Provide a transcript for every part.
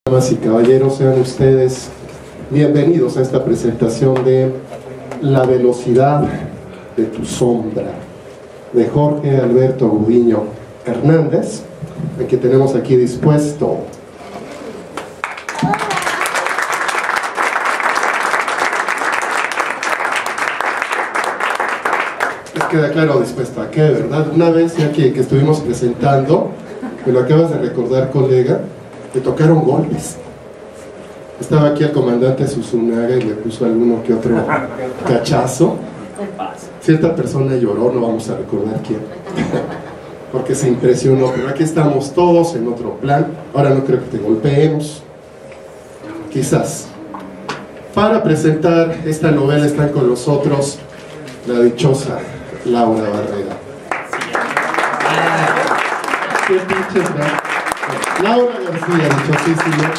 Damas y caballeros, sean ustedes bienvenidos a esta presentación de La velocidad de tu sombra, de Jorge Alberto Gudiño Hernández, el que tenemos aquí dispuesto. Les queda claro dispuesto a qué, ¿verdad? Una vez ya que estuvimos presentando, me lo acabas de recordar, colega, le tocaron golpes. Estaba aquí el comandante Susunaga y le puso alguno que otro cachazo. Cierta persona lloró, no vamos a recordar quién, porque se impresionó. Pero aquí estamos todos en otro plan. Ahora no creo que te golpeemos, quizás. Para presentar esta novela están con nosotros la dichosa Laura Barrera. Qué pinches, ¿no? Laura García, dichosísima,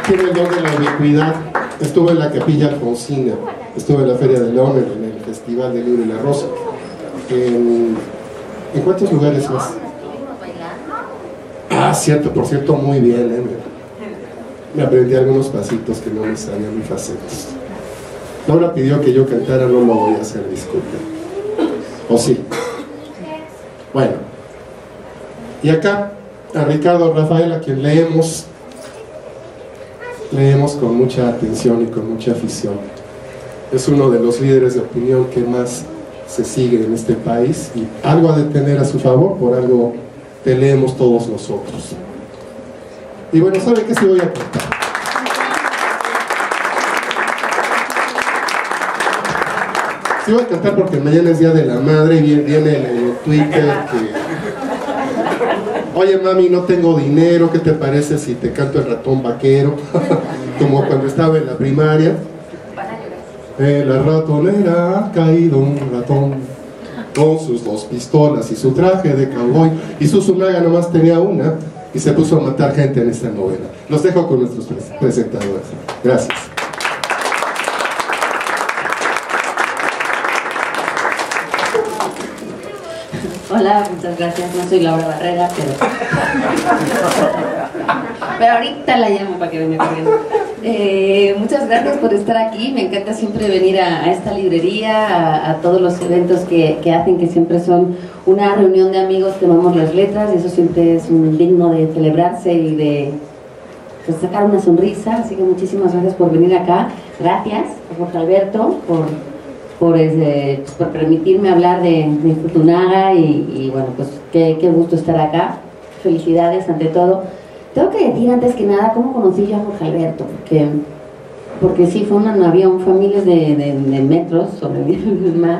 tiene el don de la ubicuidad. Estuvo en la Capilla Alfonsina, estuvo en la Feria de León, en el Festival del Libro y la Rosa. ¿En cuántos lugares más? Ah, cierto, por cierto, muy bien, me aprendí algunos pasitos que no me salían muy facetos. Laura pidió que yo cantara, no lo voy a hacer, disculpen. ¿O sí? Bueno. Y acá a Ricardo Rafael, a quien leemos con mucha atención y con mucha afición. Es uno de los líderes de opinión que más se sigue en este país, y algo ha de tener a su favor, por algo te leemos todos nosotros. Y bueno, ¿sabe qué sí voy a contar? Sí voy a cantar porque mañana es Día de la Madre y viene el Twitter que... Oye mami, no tengo dinero, ¿qué te parece si te canto el ratón vaquero? Como cuando estaba en la primaria. En la ratonera ha caído un ratón, con sus dos pistolas y su traje de cowboy. Y Susunaga nomás tenía una y se puso a matar gente en esta novela. Los dejo con nuestros presentadores. Gracias. Hola, muchas gracias. No soy Laura Barrera, pero ahorita la llamo para que venga corriendo. Muchas gracias por estar aquí. Me encanta siempre venir a esta librería, a todos los eventos que hacen, que siempre son una reunión de amigos que amamos las letras, y eso siempre es un digno de celebrarse y de sacar una sonrisa. Así que muchísimas gracias por venir acá. Gracias a Jorge Alberto por permitirme hablar de Susunaga y bueno, pues qué gusto estar acá. Felicidades ante todo. Tengo que decir antes que nada cómo conocí yo a Jorge Alberto, porque sí, fue un avión, fue a miles de metros sobre el mar,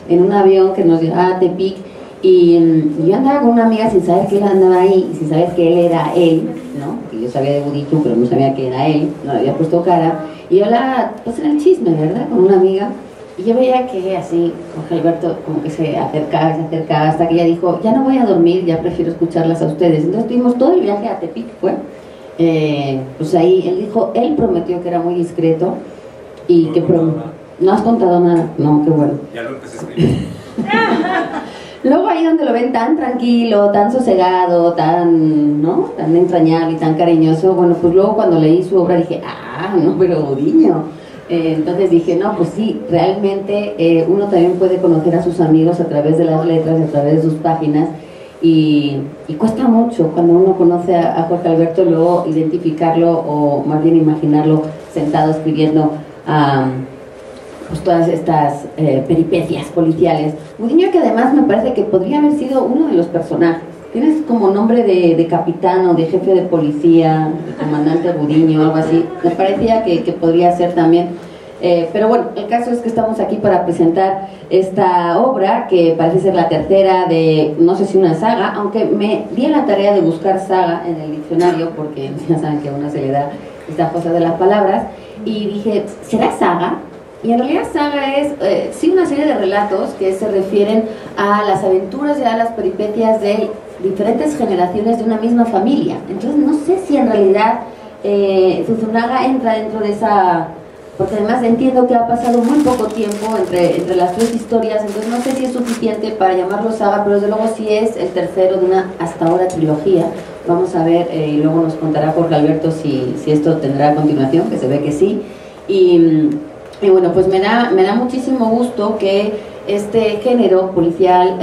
en un avión que nos llevaba a Tepic, y yo andaba con una amiga sin saber que él andaba ahí, y sin saber que él era él, ¿no? Porque yo sabía de Gudiño, pero no sabía que era él, no le había puesto cara, y yo pues era el chisme, ¿verdad? Con una amiga. Y yo veía que así, Jorge Alberto como que se acercaba, hasta que ella dijo, ya no voy a dormir, ya prefiero escucharlas a ustedes. Entonces tuvimos todo el viaje a Tepic, pues ahí él dijo, él prometió que era muy discreto y que no has contado nada. No, qué bueno. Ya lo empecé a escribir. Luego ahí donde lo ven tan tranquilo, tan sosegado, tan entrañable y tan cariñoso, bueno, pues luego cuando leí su obra dije, no, pero Gudiño. Entonces dije, no, pues sí, realmente uno también puede conocer a sus amigos a través de las letras, a través de sus páginas, y cuesta mucho cuando uno conoce a Jorge Alberto luego identificarlo, o más bien imaginarlo sentado escribiendo pues todas estas peripecias policiales. Gudiño, que además me parece que podría haber sido uno de los personajes. Tienes como nombre de capitán o de jefe de policía, de comandante Gudiño, algo así. Me parecía que podría ser también. Pero bueno, el caso es que estamos aquí para presentar esta obra, que parece ser la tercera de, no sé si una saga, aunque me di a la tarea de buscar saga en el diccionario, porque ya saben que a uno se le da esta cosa de las palabras, y dije, ¿será saga? Y en realidad saga es, sí, una serie de relatos que se refieren a las aventuras y a las peripecias de diferentes generaciones de una misma familia. Entonces no sé si en realidad Susunaga entra dentro de esa... Porque además entiendo que ha pasado muy poco tiempo entre las tres historias, entonces no sé si es suficiente para llamarlo saga, pero desde luego sí es el tercero de una hasta ahora trilogía, Vamos a ver, y luego nos contará Jorge Alberto si esto tendrá continuación, que se ve que sí. Y bueno, pues me da muchísimo gusto que este género policial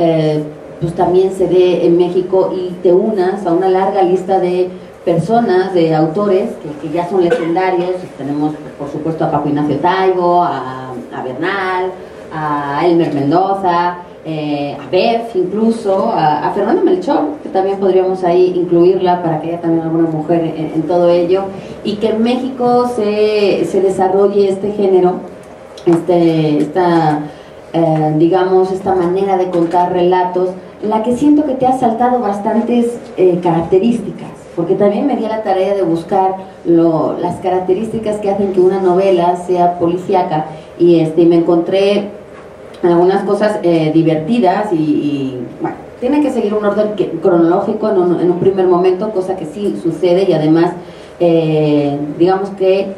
pues también se dé en México y te unas a una larga lista de personas, de autores que ya son legendarios. Tenemos por supuesto a Paco Ignacio Taibo, a Bernal, a Elmer Mendoza, a Beth incluso, a Fernanda Melchor, que también podríamos ahí incluirla para que haya también alguna mujer en todo ello, y que en México se desarrolle este género, digamos, esta manera de contar relatos, en la que siento que te has saltado bastantes características, porque también me di a la tarea de buscar las características que hacen que una novela sea policíaca, y me encontré algunas cosas divertidas y bueno, tiene que seguir un orden cronológico en un primer momento, cosa que sí sucede, y además digamos que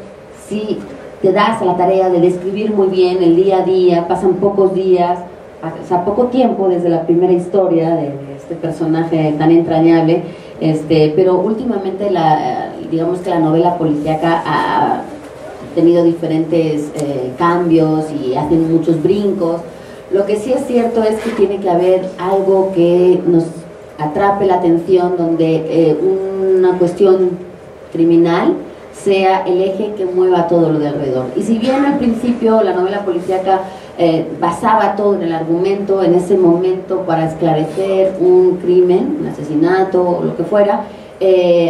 si te das a la tarea de describir muy bien el día a día, pasan pocos días, o sea, poco tiempo desde la primera historia de este personaje tan entrañable, pero últimamente digamos que la novela policíaca ha tenido diferentes cambios y hacen muchos brincos. Lo que sí es cierto es que tiene que haber algo que nos atrape la atención, donde una cuestión criminal sea el eje que mueva todo lo de alrededor. Y si bien al principio la novela policíaca basaba todo en el argumento, en ese momento para esclarecer un crimen, un asesinato o lo que fuera,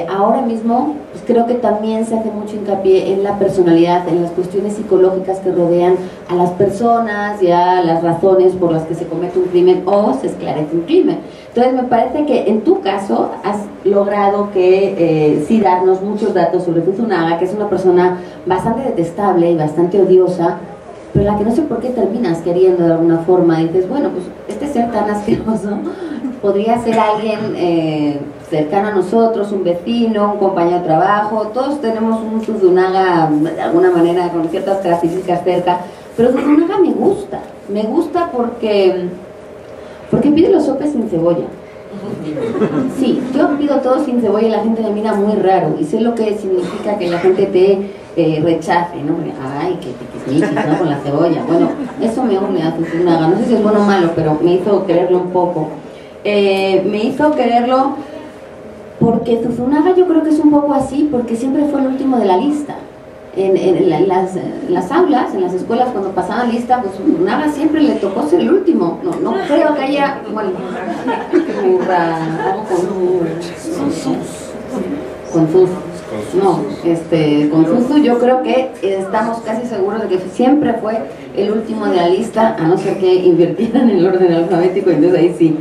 ahora mismo pues creo que también se hace mucho hincapié en la personalidad, en las cuestiones psicológicas que rodean a las personas y a las razones por las que se comete un crimen o se esclarece un crimen. Entonces me parece que en tu caso has logrado que sí darnos muchos datos sobre Zuzunaga, que es una persona bastante detestable y bastante odiosa, pero la que no sé por qué terminas queriendo de alguna forma. Dices, bueno, pues este ser tan asqueroso podría ser alguien cercano a nosotros, un vecino, un compañero de trabajo. Todos tenemos un Zuzunaga de alguna manera con ciertas características cerca, pero Zuzunaga me gusta porque pide los sopes sin cebolla. Sí, yo pido todo sin cebolla y la gente me mira muy raro, y sé lo que significa que la gente te rechace, ¿no? Ay, que tiquismiquis, ¿no? Con la cebolla. Bueno, eso me une a Zuzunaga. No sé si es bueno o malo, pero me hizo quererlo un poco. Me hizo quererlo porque Zuzunaga yo creo que es un poco así, porque siempre fue el último de la lista. En las aulas, en las escuelas, cuando pasaban lista, pues Zuzunaga siempre le tocó ser el último. No creo que haya, bueno, con Zuzu yo creo que estamos casi seguros de que siempre fue el último de la lista, a no ser que invirtieran en el orden alfabético, entonces ahí sí.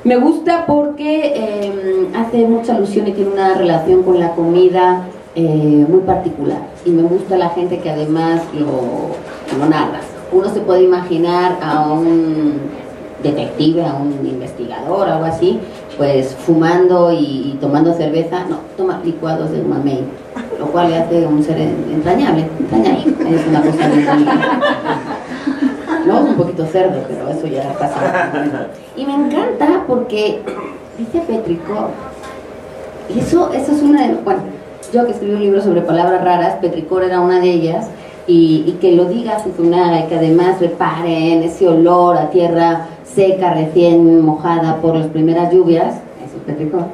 Me gusta porque hace mucha alusión y tiene una relación con la comida muy particular, y me gusta la gente que además lo narra. Uno se puede imaginar a un detective, a un investigador, algo así, pues fumando y tomando cerveza. No, toma licuados de mamey, lo cual le hace un ser entrañable, es una cosa muy no, un poquito cerdo, pero eso ya pasa. Y me encanta porque dice petricor, y eso es una de, bueno, yo que escribí un libro sobre palabras raras, petricor era una de ellas, y que lo diga Zuzunaga, y que además reparen ese olor a tierra seca, recién mojada por las primeras lluvias, eso es petricor,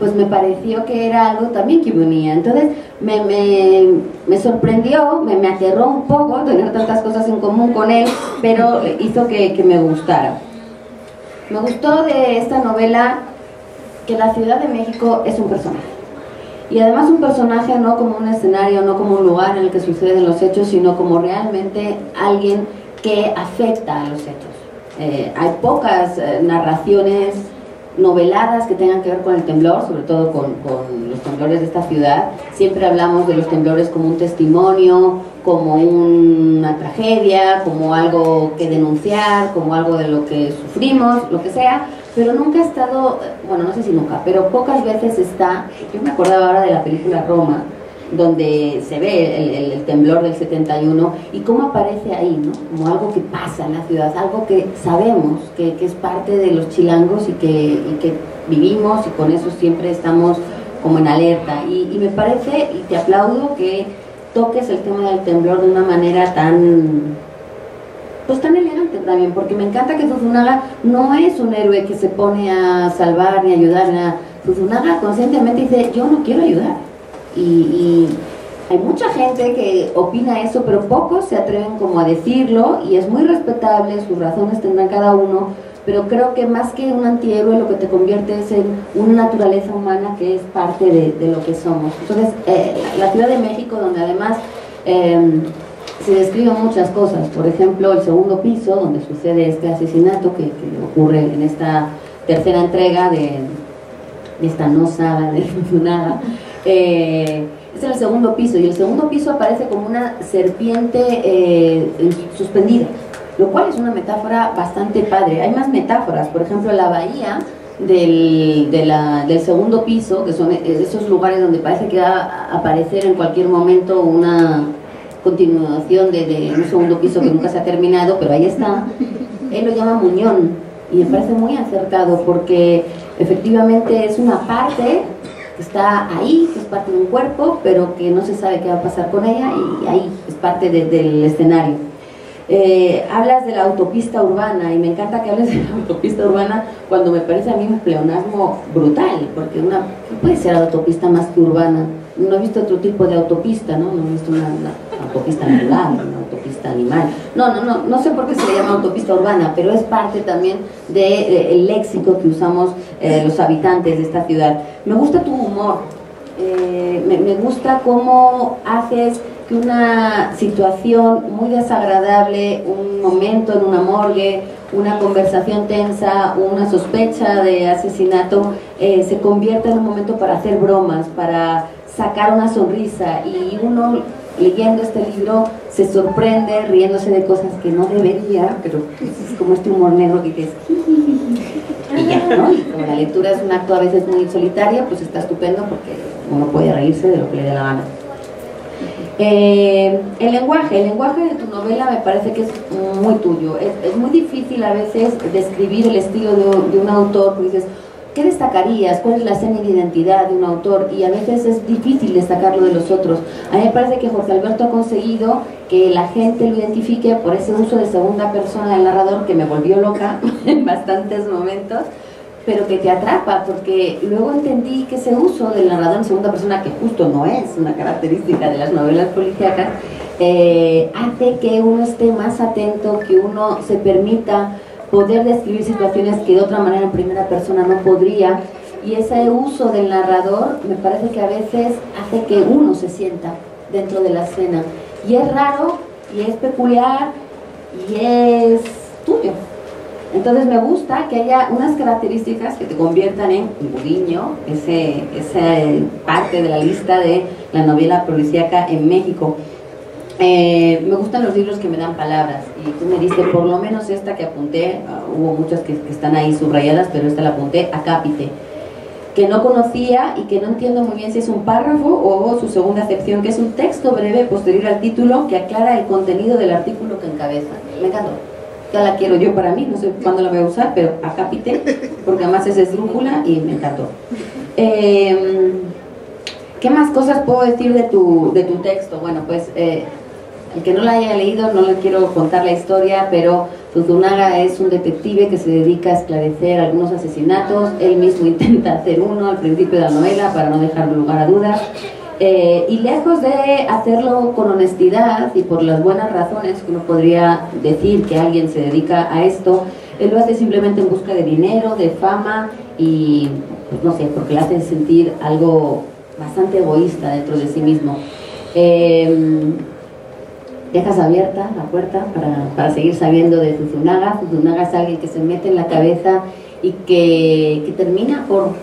pues me pareció que era algo también que me unía. Entonces me sorprendió, me aterró un poco tener tantas cosas en común con él, pero hizo que me gustara. Me gustó de esta novela que la Ciudad de México es un personaje, y además un personaje no como un escenario, no como un lugar en el que suceden los hechos, sino como realmente alguien que afecta a los hechos. Hay pocas narraciones noveladas que tengan que ver con el temblor, sobre todo con los temblores de esta ciudad. Siempre hablamos de los temblores como un testimonio, como una tragedia, como algo que denunciar, como algo de lo que sufrimos, lo que sea, pero nunca ha estado, bueno, no sé si nunca, pero pocas veces está. Yo me acordaba ahora de la película Roma, donde se ve el temblor del 71 y cómo aparece ahí, ¿no? Como algo que pasa en la ciudad, algo que sabemos que es parte de los chilangos y que vivimos, y con eso siempre estamos como en alerta. Y me parece, y te aplaudo, que toques el tema del temblor de una manera tan elegante también, porque me encanta que Zuzunaga no es un héroe que se pone a salvar ni ayudar, nada. Zuzunaga conscientemente dice, yo no quiero ayudar. Y hay mucha gente que opina eso, pero pocos se atreven como a decirlo, y es muy respetable, sus razones tendrán cada uno, pero creo que más que un antihéroe lo que te convierte es en una naturaleza humana que es parte de lo que somos. Entonces, la Ciudad de México, donde además se describen muchas cosas, por ejemplo, el segundo piso, donde sucede este asesinato que ocurre en esta tercera entrega de esta no saga de Zuzunaga. Es en el segundo piso, y el segundo piso aparece como una serpiente suspendida, lo cual es una metáfora bastante padre. Hay más metáforas, por ejemplo, la bahía del segundo piso, que son esos lugares donde parece que va a aparecer en cualquier momento una continuación de un segundo piso que nunca se ha terminado, pero ahí está. Él lo llama Muñón, y me parece muy acertado, porque efectivamente es una parte que está ahí, que es parte de un cuerpo, pero que no se sabe qué va a pasar con ella, y ahí es parte del escenario. Hablas de la autopista urbana, y me encanta que hables de la autopista urbana cuando me parece a mí un pleonasmo brutal, porque ¿qué puede ser autopista más que urbana? No he visto otro tipo de autopista, ¿no? No he visto una autopista natural, una autopista animal. No sé por qué se le llama autopista urbana, pero es parte también del léxico que usamos los habitantes de esta ciudad. Me gusta tu humor, me gusta cómo haces que una situación muy desagradable, un momento en una morgue, una conversación tensa, una sospecha de asesinato, se convierta en un momento para hacer bromas, para sacar una sonrisa, y uno leyendo este libro se sorprende riéndose de cosas que no debería, pero es como este humor negro que dices y ya, ¿no? Y como la lectura es un acto a veces muy solitario, pues está estupendo porque uno puede reírse de lo que le dé la gana. El lenguaje de tu novela me parece que es muy tuyo. Es muy difícil a veces describir el estilo de un autor, porque dices, ¿qué destacarías? ¿Cuál es la seña de identidad de un autor? Y a veces es difícil destacarlo de los otros. A mí me parece que Jorge Alberto ha conseguido que la gente lo identifique por ese uso de segunda persona del narrador, que me volvió loca en bastantes momentos, pero que te atrapa, porque luego entendí que ese uso del narrador en segunda persona, que justo no es una característica de las novelas policíacas, hace que uno esté más atento, que uno se permita poder describir situaciones que de otra manera en primera persona no podría, y ese uso del narrador me parece que a veces hace que uno se sienta dentro de la escena, y es raro, y es peculiar, y es tuyo. Entonces me gusta que haya unas características que te conviertan en Gudiño, esa parte de la lista de la novela policíaca en México. Me gustan los libros que me dan palabras, y tú me diste por lo menos esta que apunté, hubo muchas que están ahí subrayadas, pero esta la apunté, Acápite, que no conocía y que no entiendo muy bien si es un párrafo o su segunda acepción, que es un texto breve posterior al título que aclara el contenido del artículo que encabeza. Me encantó. Ya la quiero yo para mí, no sé cuándo la voy a usar, pero Acápite, porque además es esdrújula y me encantó. ¿Qué más cosas puedo decir de tu texto? Bueno, pues el que no la haya leído, no le quiero contar la historia, pero Zuzunaga es un detective que se dedica a esclarecer algunos asesinatos. Él mismo intenta hacer uno al principio de la novela para no dejar lugar a dudas. Y lejos de hacerlo con honestidad y por las buenas razones que uno podría decir que alguien se dedica a esto, él lo hace simplemente en busca de dinero, de fama, y pues no sé, porque le hace sentir algo bastante egoísta dentro de sí mismo. Dejas abierta la puerta para seguir sabiendo de Zuzunaga. Zuzunaga es alguien que se mete en la cabeza y que termina por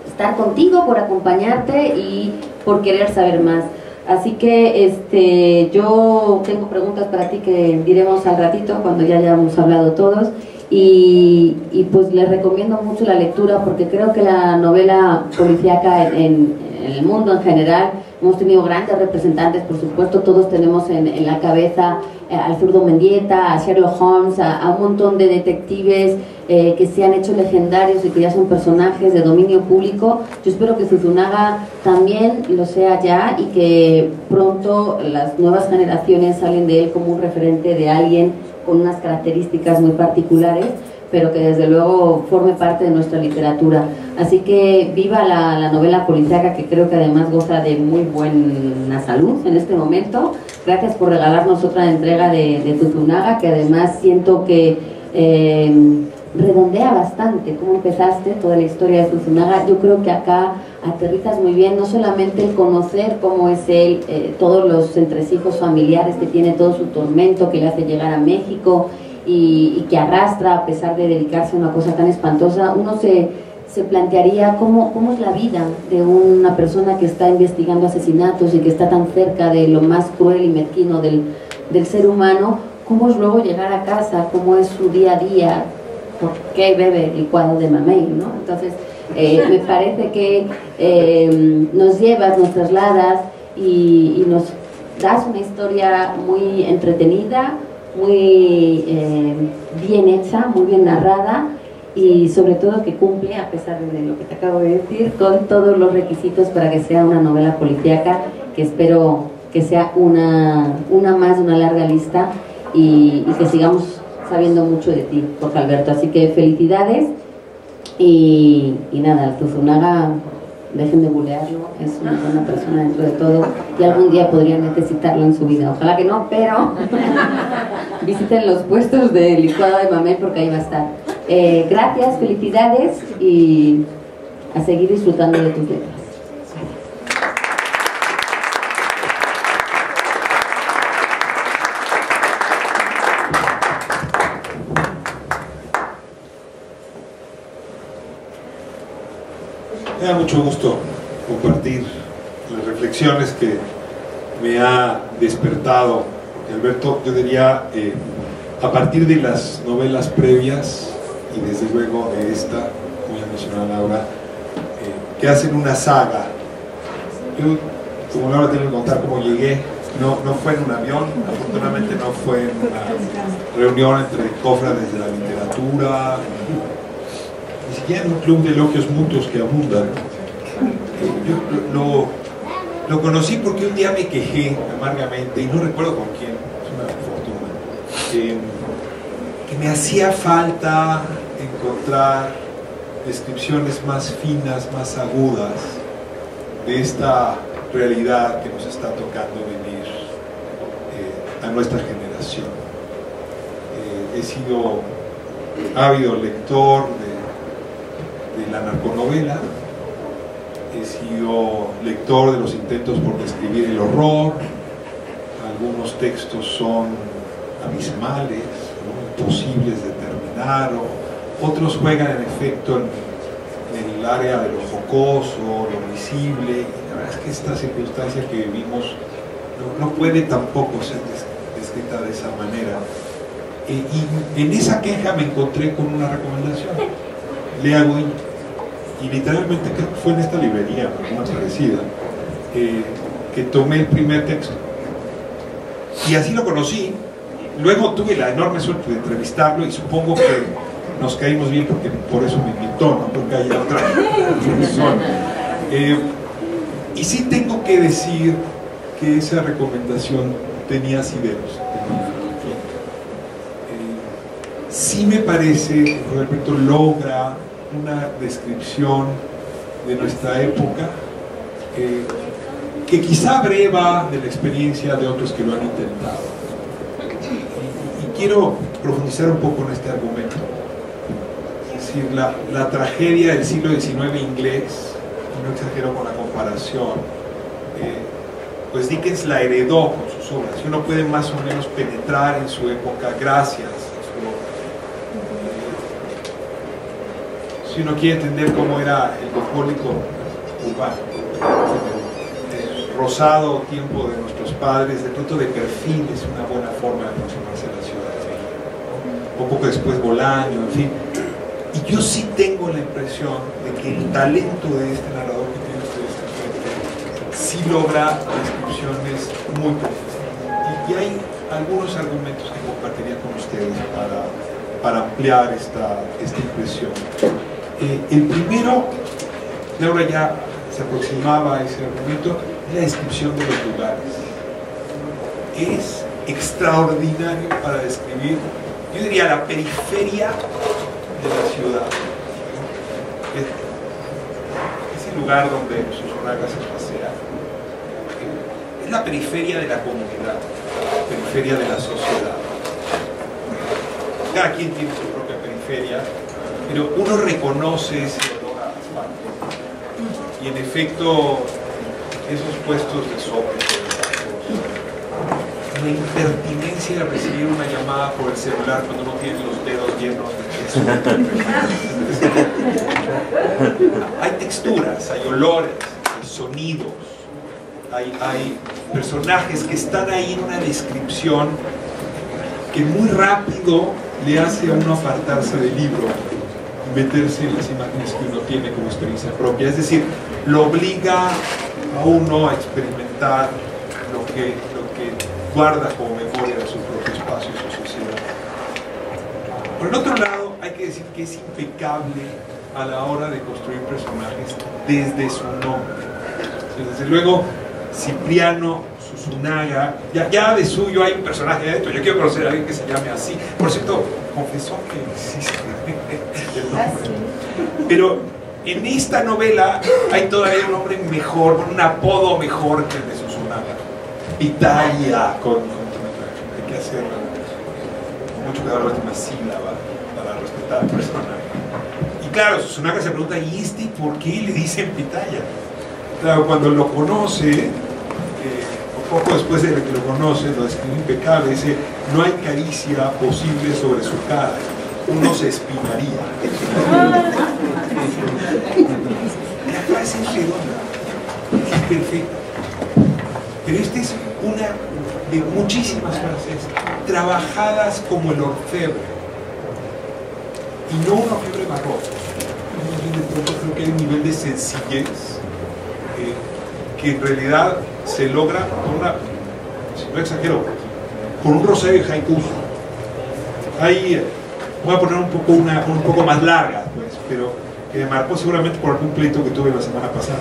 estar contigo, por acompañarte y por querer saber más. Así que yo tengo preguntas para ti que diremos al ratito cuando ya hayamos hablado todos, y pues les recomiendo mucho la lectura, porque creo que la novela policíaca en el mundo en general hemos tenido grandes representantes, por supuesto, todos tenemos en la cabeza al zurdo Mendieta, a Sherlock Holmes, a un montón de detectives que se han hecho legendarios y que ya son personajes de dominio público. Yo espero que Zuzunaga también lo sea ya y que pronto las nuevas generaciones salen de él como un referente de alguien con unas características muy particulares, pero que desde luego forme parte de nuestra literatura. Así que viva la novela policíaca, que creo que además goza de muy buena salud en este momento. Gracias por regalarnos otra entrega de Zuzunaga, que además siento que redondea bastante cómo empezaste toda la historia de Zuzunaga. Yo creo que acá aterrizas muy bien, no solamente el conocer cómo es él, todos los entresijos familiares que tiene, todo su tormento que le hace llegar a México, y que arrastra a pesar de dedicarse a una cosa tan espantosa. Uno se plantearía cómo es la vida de una persona que está investigando asesinatos y que está tan cerca de lo más cruel y mezquino del ser humano. Cómo es luego llegar a casa, cómo es su día a día, por qué bebe licuado de mamey, ¿no? Entonces me parece que nos llevas, nos trasladas y nos das una historia muy entretenida, muy bien hecha, muy bien narrada, y sobre todo que cumple, a pesar de lo que te acabo de decir, con todos los requisitos para que sea una novela policíaca, que espero que sea una más de una larga lista, y que sigamos sabiendo mucho de ti, Jorge Alberto. Así que felicidades, y nada, Zuzunaga, dejen de bulearlo, es una buena persona dentro de todo, y algún día podrían necesitarlo en su vida, ojalá que no, pero visiten los puestos de licuado de mamey porque ahí va a estar. Gracias, felicidades, y a seguir disfrutando de tus letras. Me da mucho gusto compartir las reflexiones que me ha despertado Alberto. Yo diría, a partir de las novelas previas y desde luego de esta, como ya mencionó Laura, que hacen una saga. Yo, como Laura, tengo que contar cómo llegué. No fue en un avión, afortunadamente no fue en una reunión entre cofrades de la literatura, ni siquiera en un club de elogios mutuos que abundan. Yo lo conocí porque un día me quejé amargamente, y no recuerdo con quién, es una fortuna, que me hacía falta encontrar descripciones más finas, más agudas de esta realidad que nos está tocando vivir a nuestra generación. He sido ávido lector de la narconovela, he sido lector de los intentos por describir el horror. Algunos textos son abismales, ¿no?, imposibles de terminar, otros juegan en efecto en el área de lo jocoso, lo visible. Y la verdad es que esta circunstancia que vivimos no puede tampoco ser descrita de esa manera. Y en esa queja me encontré con una recomendación: lea Godin. Y literalmente creo que fue en esta librería, una parecida, que tomé el primer texto. Y así lo conocí. Luego tuve la enorme suerte de entrevistarlo, y supongo que nos caímos bien porque por eso me invitó, no porque haya otra razón. Y sí tengo que decir que esa recomendación tenía asideros. Sí me parece que Alberto logra una descripción de nuestra época que quizá breva de la experiencia de otros que lo han intentado. Y quiero profundizar un poco en este argumento. Es decir, la tragedia del siglo XIX inglés, no exagero con la comparación, pues Dickens la heredó con sus obras, y uno puede más o menos penetrar en su época gracias a su obra. Si uno quiere entender cómo era el bucólico urbano, el rosado tiempo de nuestros padres, de pronto de perfil es una buena forma de aproximarse a la ciudad de México. Un poco después Bolaño, en fin. Y yo sí tengo la impresión de que el talento de este narrador que tiene ustedes sí logra descripciones muy precisas. Y hay algunos argumentos que compartiría con ustedes para ampliar esta impresión. El primero, Laura ya se aproximaba a ese argumento, es la descripción de los lugares. Es extraordinario para describir, yo diría, la periferia de la ciudad. Ese lugar donde Susunaga se pasea es la periferia de la comunidad, la periferia de la sociedad. Cada quien tiene su propia periferia, pero uno reconoce ese olor a asfalto. Y en efecto, esos puestos de sopa, la impertinencia de recibir una llamada por el celular cuando uno tiene los dedos llenos de queso. Hay texturas, hay olores, hay sonidos, hay personajes que están ahí en una descripción que muy rápido le hace a uno apartarse del libro y meterse en las imágenes que uno tiene como experiencia propia. Es decir, lo obliga a uno a experimentar lo que guarda como memoria de su propio espacio y su sociedad. Por el otro lado, hay que decir que es impecable a la hora de construir personajes desde su nombre. Desde luego, Cipriano Susunaga, ya de suyo hay un personaje de esto. Yo quiero conocer a alguien que se llame así. Por cierto, confesó que existe el nombre. Pero en esta novela hay todavía un nombre mejor, un apodo mejor que el de Susunaga. Pitaya, hay que hacer mucho cuidado con la última sílaba para respetar al personaje. Y claro, Susunaga se pregunta, ¿y este por qué le dicen Pitaya? Claro, cuando lo conoce, poco después de que lo conoce, lo describe impecable, dice, no hay caricia posible sobre su cara, uno se espinaría. La frase es redonda, es perfecta. Pero esta es una de muchísimas frases trabajadas como el orfebre, y no un orfebre barroco. Creo que hay un nivel de sencillez que en realidad se logra con una, si no exagero, con un rosario de haikus. Ahí voy a poner un poco más larga, pues, pero que me marcó seguramente por algún pleito que tuve la semana pasada.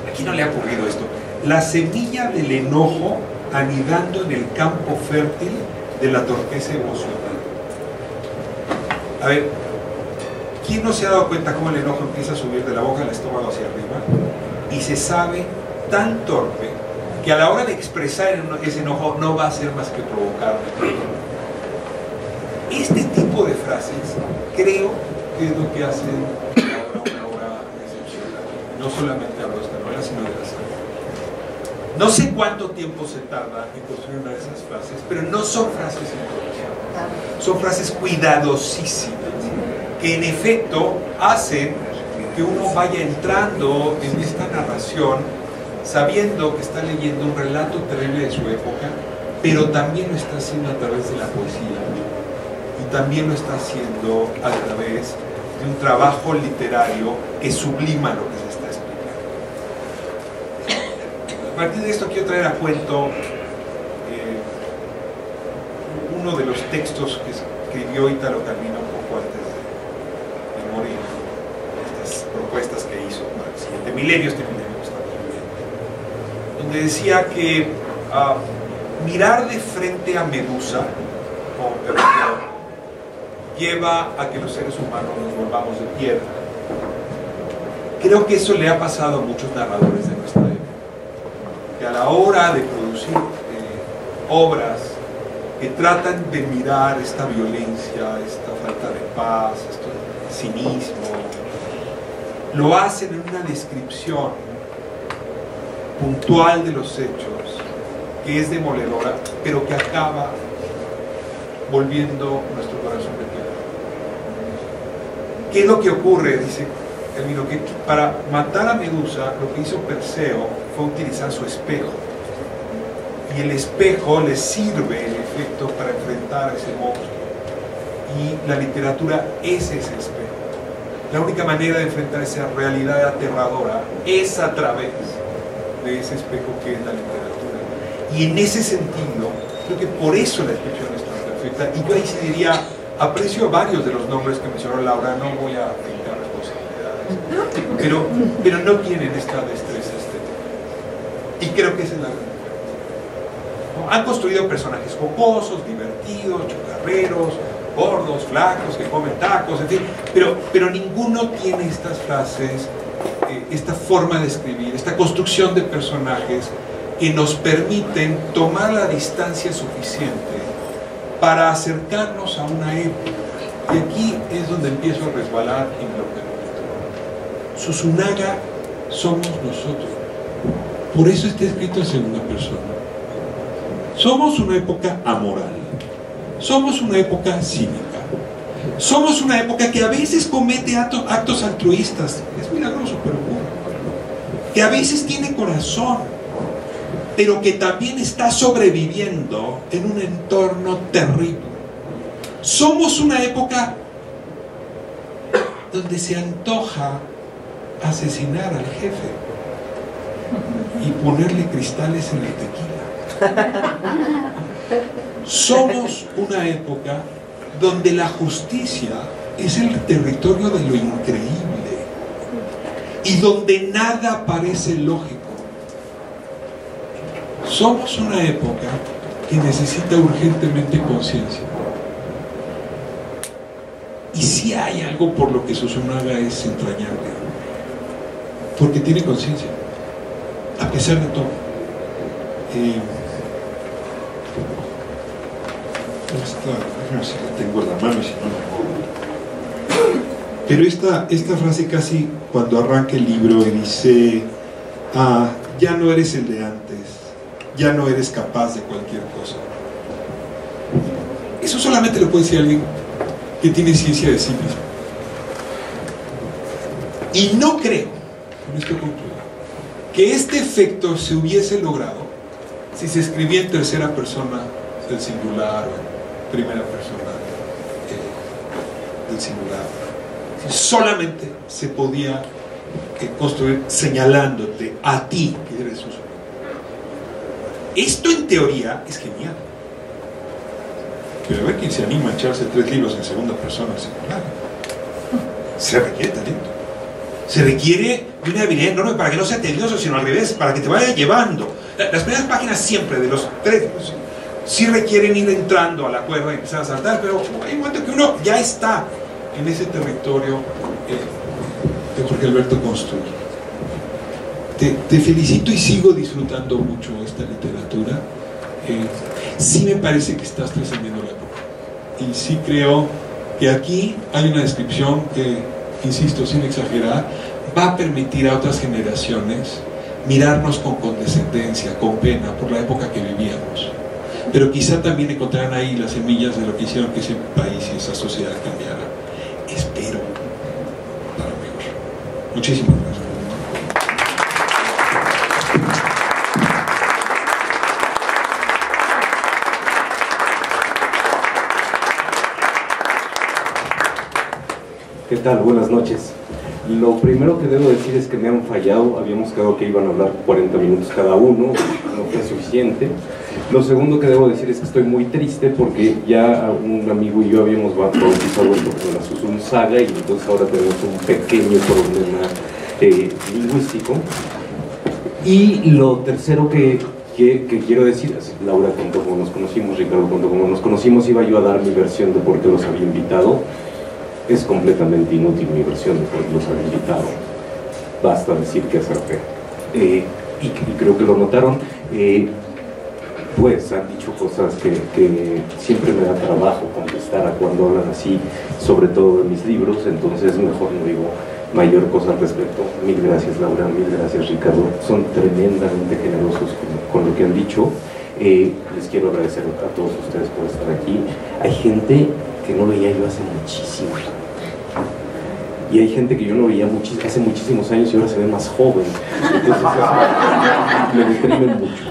Aquí no le ha ocurrido esto. La semilla del enojo anidando en el campo fértil de la torpeza emocional. A ver, ¿quién no se ha dado cuenta cómo el enojo empieza a subir de la boca al estómago hacia arriba? Y se sabe tan torpe que a la hora de expresar ese enojo no va a ser más que provocarme. Este tipo de frases creo que es lo que hace una obra excepcional. No solamente hablo de esta novela, sino de la serie. No sé cuánto tiempo se tarda en construir una de esas frases, pero no son frases improvisadas. Son frases cuidadosísimas que en efecto hacen que uno vaya entrando en esta narración sabiendo que está leyendo un relato terrible de su época, pero también lo está haciendo a través de la poesía y también lo está haciendo a través de un trabajo literario que sublima lo que se está explicando. A partir de esto quiero traer a cuento uno de los textos que escribió Italo Calvino un poco antes de morir, estas propuestas que hizo para el siguiente milenio, donde decía que mirar de frente a Medusa como perfección lleva a que los seres humanos nos volvamos de piedra. Creo que eso le ha pasado a muchos narradores de nuestra época, que a la hora de producir obras que tratan de mirar esta violencia, esta falta de paz, este cinismo, lo hacen en una descripción puntual de los hechos que es demoledora, pero que acaba volviendo nuestro corazón de piedra. ¿Qué es lo que ocurre? Dice Calvino, que para matar a Medusa lo que hizo Perseo fue utilizar su espejo, y el espejo le sirve en efecto para enfrentar a ese monstruo, y la literatura es ese espejo. la única manera de enfrentar esa realidad aterradora es a través de ese espejo que es la literatura. Y en ese sentido, creo que por eso la descripción es tan perfecta. Y yo ahí sí diría, aprecio a varios de los nombres que mencionó Laura, no voy a pintar responsabilidades, pero no tienen esta destreza estética. Y creo que esa es la gran diferencia. Han construido personajes jocosos, divertidos, chocarreros, gordos, flacos, que comen tacos, en fin, pero ninguno tiene estas frases, esta forma de escribir, esta construcción de personajes que nos permiten tomar la distancia suficiente para acercarnos a una época. Y aquí es donde empiezo a resbalar en lo que repito. Susunaga somos nosotros. Por eso está escrito en segunda persona. Somos una época amoral. Somos una época cínica. Somos una época que a veces comete actos altruistas. Es milagroso, pero bueno. Que a veces tiene corazón, pero que también está sobreviviendo en un entorno terrible. Somos una época donde se antoja asesinar al jefe y ponerle cristales en el tequila. Somos una época donde la justicia es el territorio de lo increíble y donde nada parece lógico. Somos una época que necesita urgentemente conciencia. Y si hay algo por lo que Susunaga es entrañable, porque tiene conciencia, a pesar de todo. No sé si la tengo en la mano y si no la puedo. Pero esta frase casi cuando arranca el libro y dice, ya no eres el de antes, ya no eres capaz de cualquier cosa. Eso solamente lo puede decir alguien que tiene ciencia de sí mismo. Y no creo, con esto concluyo, que este efecto se hubiese logrado si se escribía en tercera persona del singular o en primera persona del singular. Solamente se podía construir señalándote a ti que eres Susunaga. Esto en teoría es genial, pero a ver quién se anima a echarse 3 libros en segunda persona singular. Se requiere talento, se requiere una habilidad enorme para que no sea tedioso, sino al revés, para que te vaya llevando. Las primeras páginas siempre de los 3 libros sí requieren ir entrando a la cuerda y empezar a saltar, pero hay un momento que uno ya está en ese territorio que Jorge Alberto construye. Te felicito y sigo disfrutando mucho esta literatura. Sí me parece que estás trascendiendo la época. Y sí creo que aquí hay una descripción que, insisto, sin exagerar, va a permitir a otras generaciones mirarnos con condescendencia, con pena, por la época que vivíamos. Pero quizá también encontrarán ahí las semillas de lo que hicieron que ese país y esa sociedad cambiara. Espero para mejor. Muchísimas gracias. ¿Qué tal? Buenas noches. Lo primero que debo decir es que me han fallado. Habíamos quedado que iban a hablar 40 minutos cada uno, no fue suficiente. Lo segundo que debo decir es que estoy muy triste porque ya un amigo y yo habíamos bautizado esto como la Susunaga y entonces ahora tenemos un pequeño problema lingüístico. Y lo tercero que quiero decir, Laura contó cómo nos conocimos, Ricardo contó cómo nos conocimos, iba yo a dar mi versión de por qué los había invitado. Es completamente inútil mi versión de por qué los había invitado. Basta decir que acerté. Y creo que lo notaron. Pues han dicho cosas que siempre me da trabajo contestar a cuando hablan así, sobre todo de mis libros, entonces mejor no digo mayor cosa al respecto. Mil gracias Laura, mil gracias Ricardo, son tremendamente generosos con lo que han dicho. Les quiero agradecer a todos ustedes por estar aquí. Hay gente que no veía yo hace muchísimo, y hay gente que yo no veía hace muchísimos años y ahora se ve más joven, entonces me deprimen mucho.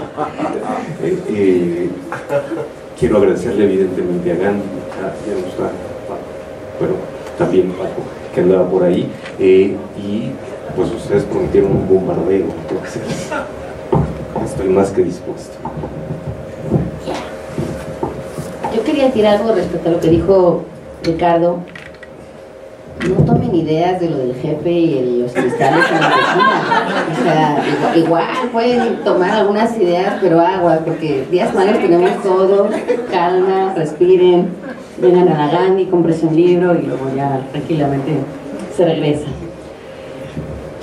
Quiero agradecerle evidentemente a Gandhi, ya no está, bueno, también Paco, que andaba por ahí, y pues ustedes prometieron un bombardeo, entonces estoy más que dispuesto. Yo quería decir algo respecto a lo que dijo Ricardo. No tomen ideas de lo del jefe y los cristales en la cocina. O sea, igual pueden tomar algunas ideas, pero agua, porque días malos tenemos todos. Calma, respiren, vengan a la Gandhi, cómprense un libro y luego ya tranquilamente se regresa.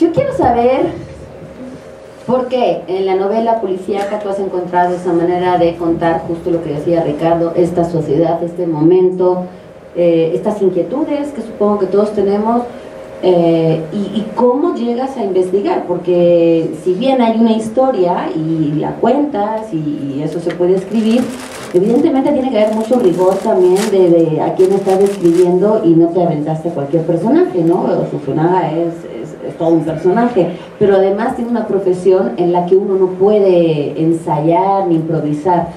Yo quiero saber por qué en la novela policíaca tú has encontrado esa manera de contar justo lo que decía Ricardo, esta sociedad, este momento, estas inquietudes que supongo que todos tenemos, y cómo llegas a investigar, porque si bien hay una historia y la cuentas y eso se puede escribir, evidentemente tiene que haber mucho rigor también de a quién estás describiendo y no te aventaste a cualquier personaje, ¿no? Susana es todo un personaje, pero además tiene una profesión en la que uno no puede ensayar ni improvisar.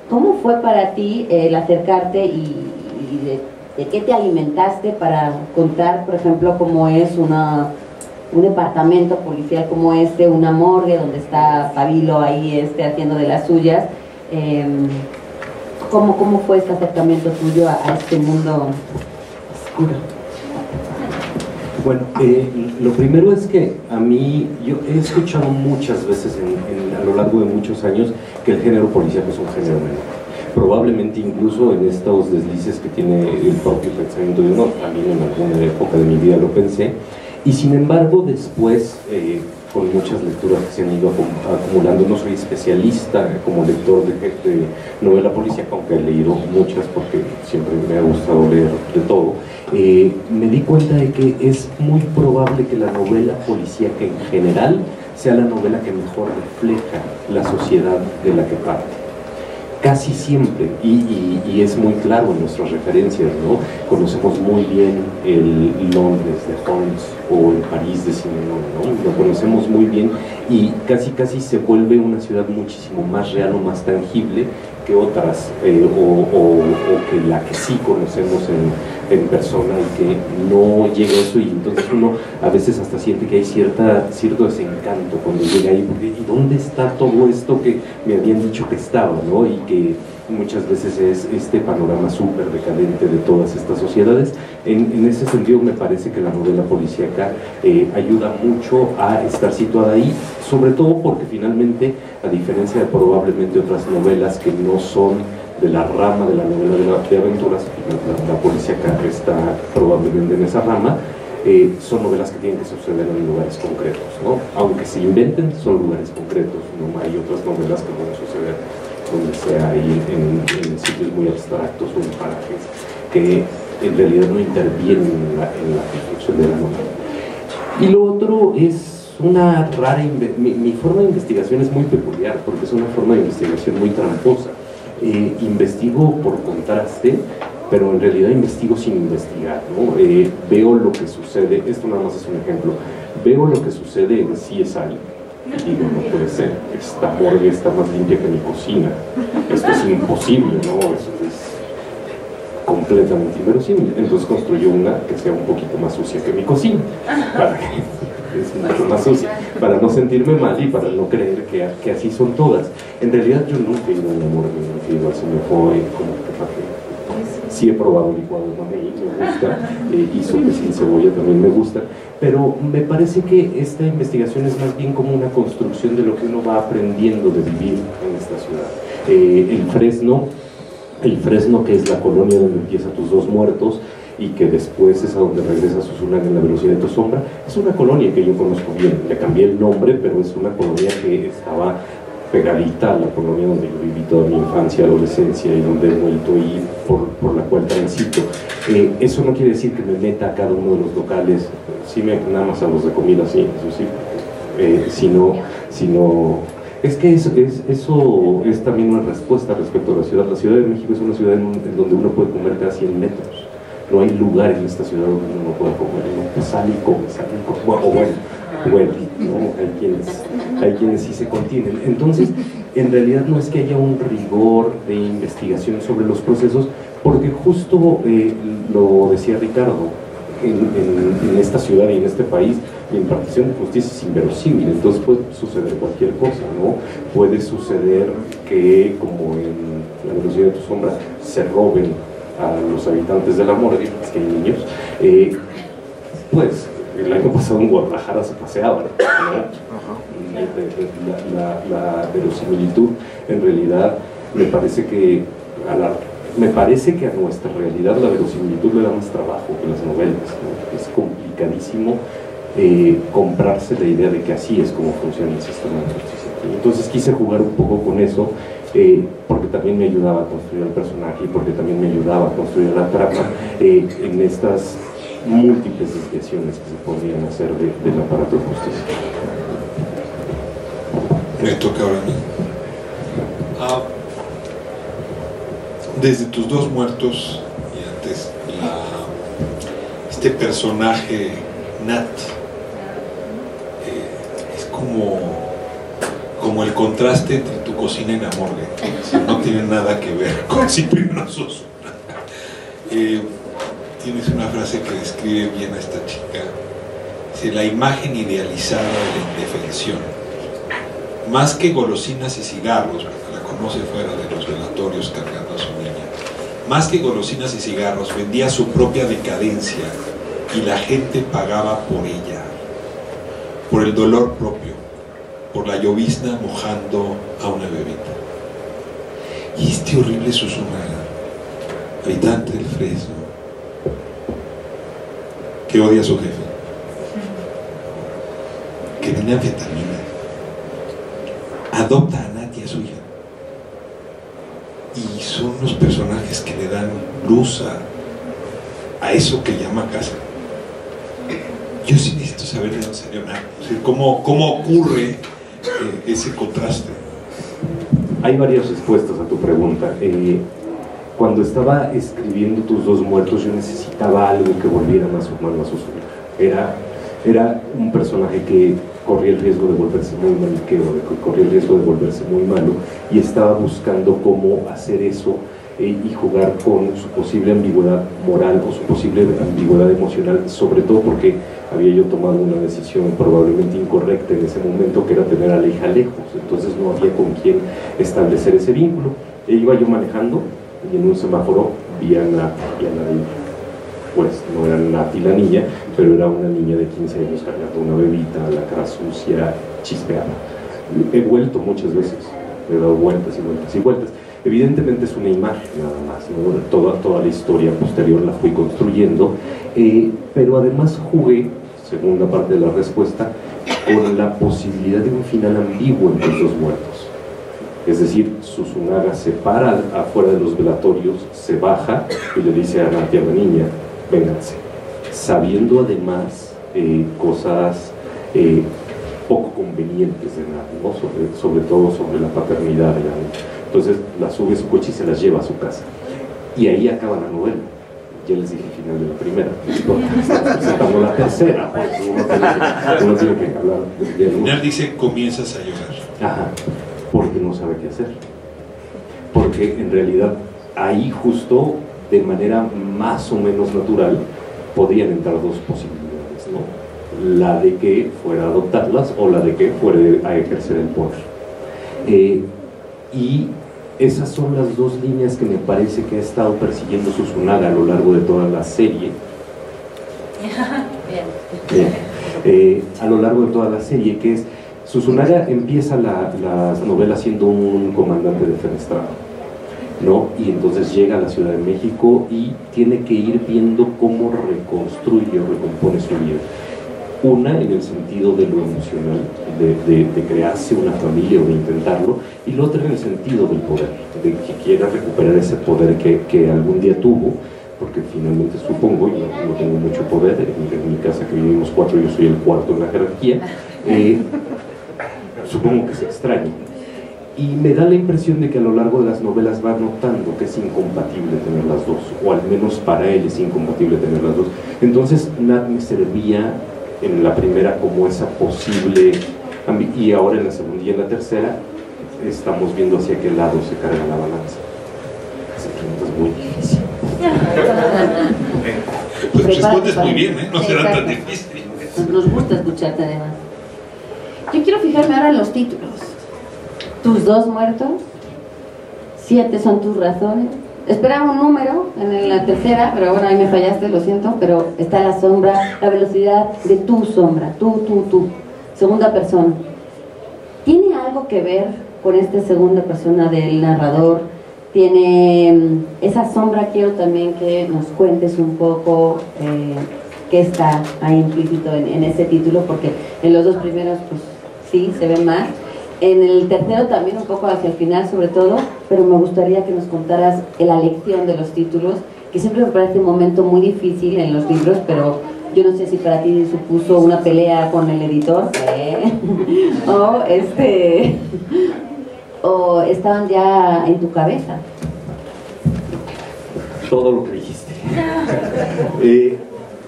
¿Cómo fue para ti el acercarte y de qué te alimentaste para contar, por ejemplo, cómo es un departamento policial como este, una morgue donde está Pabilo ahí haciendo de las suyas? ¿Cómo fue este acercamiento tuyo a este mundo oscuro? Bueno, lo primero es que a mí, yo he escuchado muchas veces a lo largo de muchos años que el género policíaco es un género menor. Probablemente incluso en estos deslices que tiene el propio pensamiento de uno, también en alguna época de mi vida lo pensé, y sin embargo después, con muchas lecturas que se han ido acumulando, no soy especialista como lector de novela policíaca, aunque he leído muchas porque siempre me ha gustado leer de todo, me di cuenta de que es muy probable que la novela policíaca en general sea la novela que mejor refleja la sociedad de la que parte. Casi siempre, y es muy claro en nuestras referencias, ¿no? Conocemos muy bien el Londres de Holmes o el París de Simenon, ¿no? Lo conocemos muy bien y casi se vuelve una ciudad muchísimo más real o más tangible que otras, o que la que sí conocemos en persona, y que no llega a eso, y entonces uno a veces hasta siente que hay cierto desencanto cuando llega ahí, porque ¿y dónde está todo esto que me habían dicho que estaba, ¿no? Y que muchas veces es este panorama súper decadente de todas estas sociedades. En ese sentido me parece que la novela policíaca ayuda mucho a estar situada ahí, sobre todo porque finalmente, a diferencia de probablemente otras novelas que no son de la rama de la novela de aventuras, la policíaca está probablemente en esa rama, son novelas que tienen que suceder en lugares concretos, ¿no? Aunque se inventen, son lugares concretos, no hay otras novelas que pueden suceder donde sea ahí en sitios muy abstractos o en parajes que en realidad no intervienen en la construcción de la novela. Y lo otro es una rara, mi forma de investigación es muy peculiar, porque es una forma de investigación muy tramposa. Investigo por contraste, pero en realidad investigo sin investigar, ¿no? Veo lo que sucede, esto nada más es un ejemplo, veo lo que sucede en CSI, y digo, no puede ser, esta morgue está más limpia que mi cocina, esto es imposible, ¿no? Eso es completamente inverosímil. Entonces construyo una que sea un poquito más sucia que mi cocina, para que es mucho más sucia, para no sentirme mal y para no creer que así son todas. En realidad yo nunca he ido a una morgue, nunca he ido al Cinefoy, como que para que sí he probado licuado de mamey, me gusta, y sope sin cebolla también me gusta, pero me parece que esta investigación es más bien como una construcción de lo que uno va aprendiendo de vivir en esta ciudad. El Fresno, que es la colonia donde empieza Tus Dos Muertos y que después es a donde regresa Susulan en La Velocidad de tu Sombra, es una colonia que yo conozco bien. Le cambié el nombre, pero es una colonia que estaba pegadita a la colonia donde yo viví toda mi infancia, adolescencia, y donde he vuelto y por la cual transito. Eso no quiere decir que me meta a cada uno de los locales, nada más a los de comida, sí, eso sí, sino es que eso es también una respuesta respecto a la ciudad. La Ciudad de México es una ciudad en donde uno puede comer cada 100 metros. No hay lugar en esta ciudad donde uno no pueda comer, uno sale y come, bueno, ¿no? Hay quienes sí se contienen. Entonces, en realidad no es que haya un rigor de investigación sobre los procesos, porque justo lo decía Ricardo, en esta ciudad y en este país la impartición de justicia es inverosímil, entonces puede suceder cualquier cosa, ¿no? Puede suceder que, como en La velocidad de tu sombra, se roben a los habitantes de la morgue, es que hay niños, pues el año pasado en Guadalajara se paseaban, ¿no? La verosimilitud, en realidad, me parece que a nuestra realidad la verosimilitud le da más trabajo que las novelas, ¿no? Es complicadísimo comprarse la idea de que así es como funciona el sistema de justicia. Entonces quise jugar un poco con eso, porque también me ayudaba a construir el personaje y porque también me ayudaba a construir la trama en estas múltiples desviaciones que se podrían hacer del aparato de justicia. Me toca ahora a mí. Desde tus dos muertos y antes, este personaje Nat es como el contraste entre tu cocina y la morgue. O sea, no tiene nada que ver con Cipriano Osuna. Tienes una frase que describe bien a esta chica. Dice: la imagen idealizada de la indefensión. Más que golosinas y cigarros, porque la conoce fuera de los velatorios cargando a su niña, más que golosinas y cigarros, vendía su propia decadencia y la gente pagaba por ella, por el dolor propio, por la llovizna mojando a una bebita. Y este horrible Zuzumara, habitante del Fresno, que odia a su jefe, que tiene anfetamina, adopta a Nati, a su hija, y son los personajes que le dan luz a eso que llama casa. Yo sí necesito saber de dónde salió Nati, o sea, cómo ocurre ese contraste. Hay varias respuestas a tu pregunta. Cuando estaba escribiendo Tus dos muertos, yo necesitaba algo que volviera más humano a Zuzumara. Era un personaje que corría el riesgo de volverse muy maniqueo, corría el riesgo de volverse muy malo, y estaba buscando cómo hacer eso y jugar con su posible ambigüedad moral o su posible ambigüedad emocional, sobre todo porque había yo tomado una decisión probablemente incorrecta en ese momento, que era tener a la hija lejos, entonces no había con quién establecer ese vínculo. E iba yo manejando y en un semáforo vi a Nati y a la hija. Pues no era Nati la niña, pero era una niña de 15 años cargando una bebita, la cara sucia, chispeada. He vuelto muchas veces, he dado vueltas y vueltas y vueltas. Evidentemente es una imagen nada más, ¿no? Toda la historia posterior la fui construyendo, pero además jugué, segunda parte de la respuesta, con la posibilidad de un final ambiguo en Los dos muertos. Es decir, Zuzumara se para afuera de los velatorios, se baja y le dice a Nati, a la niña: vénganse, sabiendo además cosas poco convenientes de Nati, ¿no? sobre todo sobre la paternidad de la niña. Entonces la sube a su coche y se las lleva a su casa, y ahí acaba la novela. Ya les dije el final de la primera, estamos presentando la tercera, pues uno tiene que hablar de al final dice: comienzas a llorar. Ajá, porque no sabe qué hacer, porque en realidad ahí justo de manera más o menos natural podrían entrar dos posibilidades, ¿no? La de que fuera a adoptarlas o la de que fuera a ejercer el poder. Y esas son las dos líneas que me parece que ha estado persiguiendo Zuzumara a lo largo de toda la serie. Bien. A lo largo de toda la serie, que es: Zuzumara empieza las novelas siendo un comandante defenestrado, ¿no? Y entonces llega a la Ciudad de México y tiene que ir viendo cómo reconstruye o recompone su vida. Una en el sentido de lo emocional, de crearse una familia o de intentarlo, y la otra en el sentido del poder, de que quiera recuperar ese poder que algún día tuvo, porque finalmente supongo, yo no tengo mucho poder, en mi casa que vivimos 4, yo soy el cuarto en la jerarquía, supongo que se extraña. Y me da la impresión de que a lo largo de las novelas va notando que es incompatible tener las dos, o al menos para él es incompatible tener las dos. Entonces Nat me servía en la primera como esa posible, y ahora en la segunda y en la tercera estamos viendo hacia qué lado se carga la balanza. Esa pregunta es muy difícil. Pues prepárate respondes para- muy bien, ¿eh? No Sí, será tan exacto. difícil. Nos gusta escucharte además. Yo quiero fijarme ahora en los títulos. Tus dos muertos, 7 son tus razones. Esperaba un número en la tercera, pero bueno, ahí me fallaste, lo siento, pero está la sombra, la velocidad de tu sombra, tú. Segunda persona. ¿Tiene algo que ver con esta segunda persona del narrador? Tiene esa sombra, quiero también que nos cuentes un poco qué está ahí implícito en ese título, porque en los dos primeros pues sí, se ve más. En el tercero también un poco hacia el final sobre todo, pero me gustaría que nos contaras la elección de los títulos, que siempre me parece un momento muy difícil en los libros, pero yo no sé si para ti supuso una pelea con el editor, o estaban ya en tu cabeza. Todo lo que dijiste.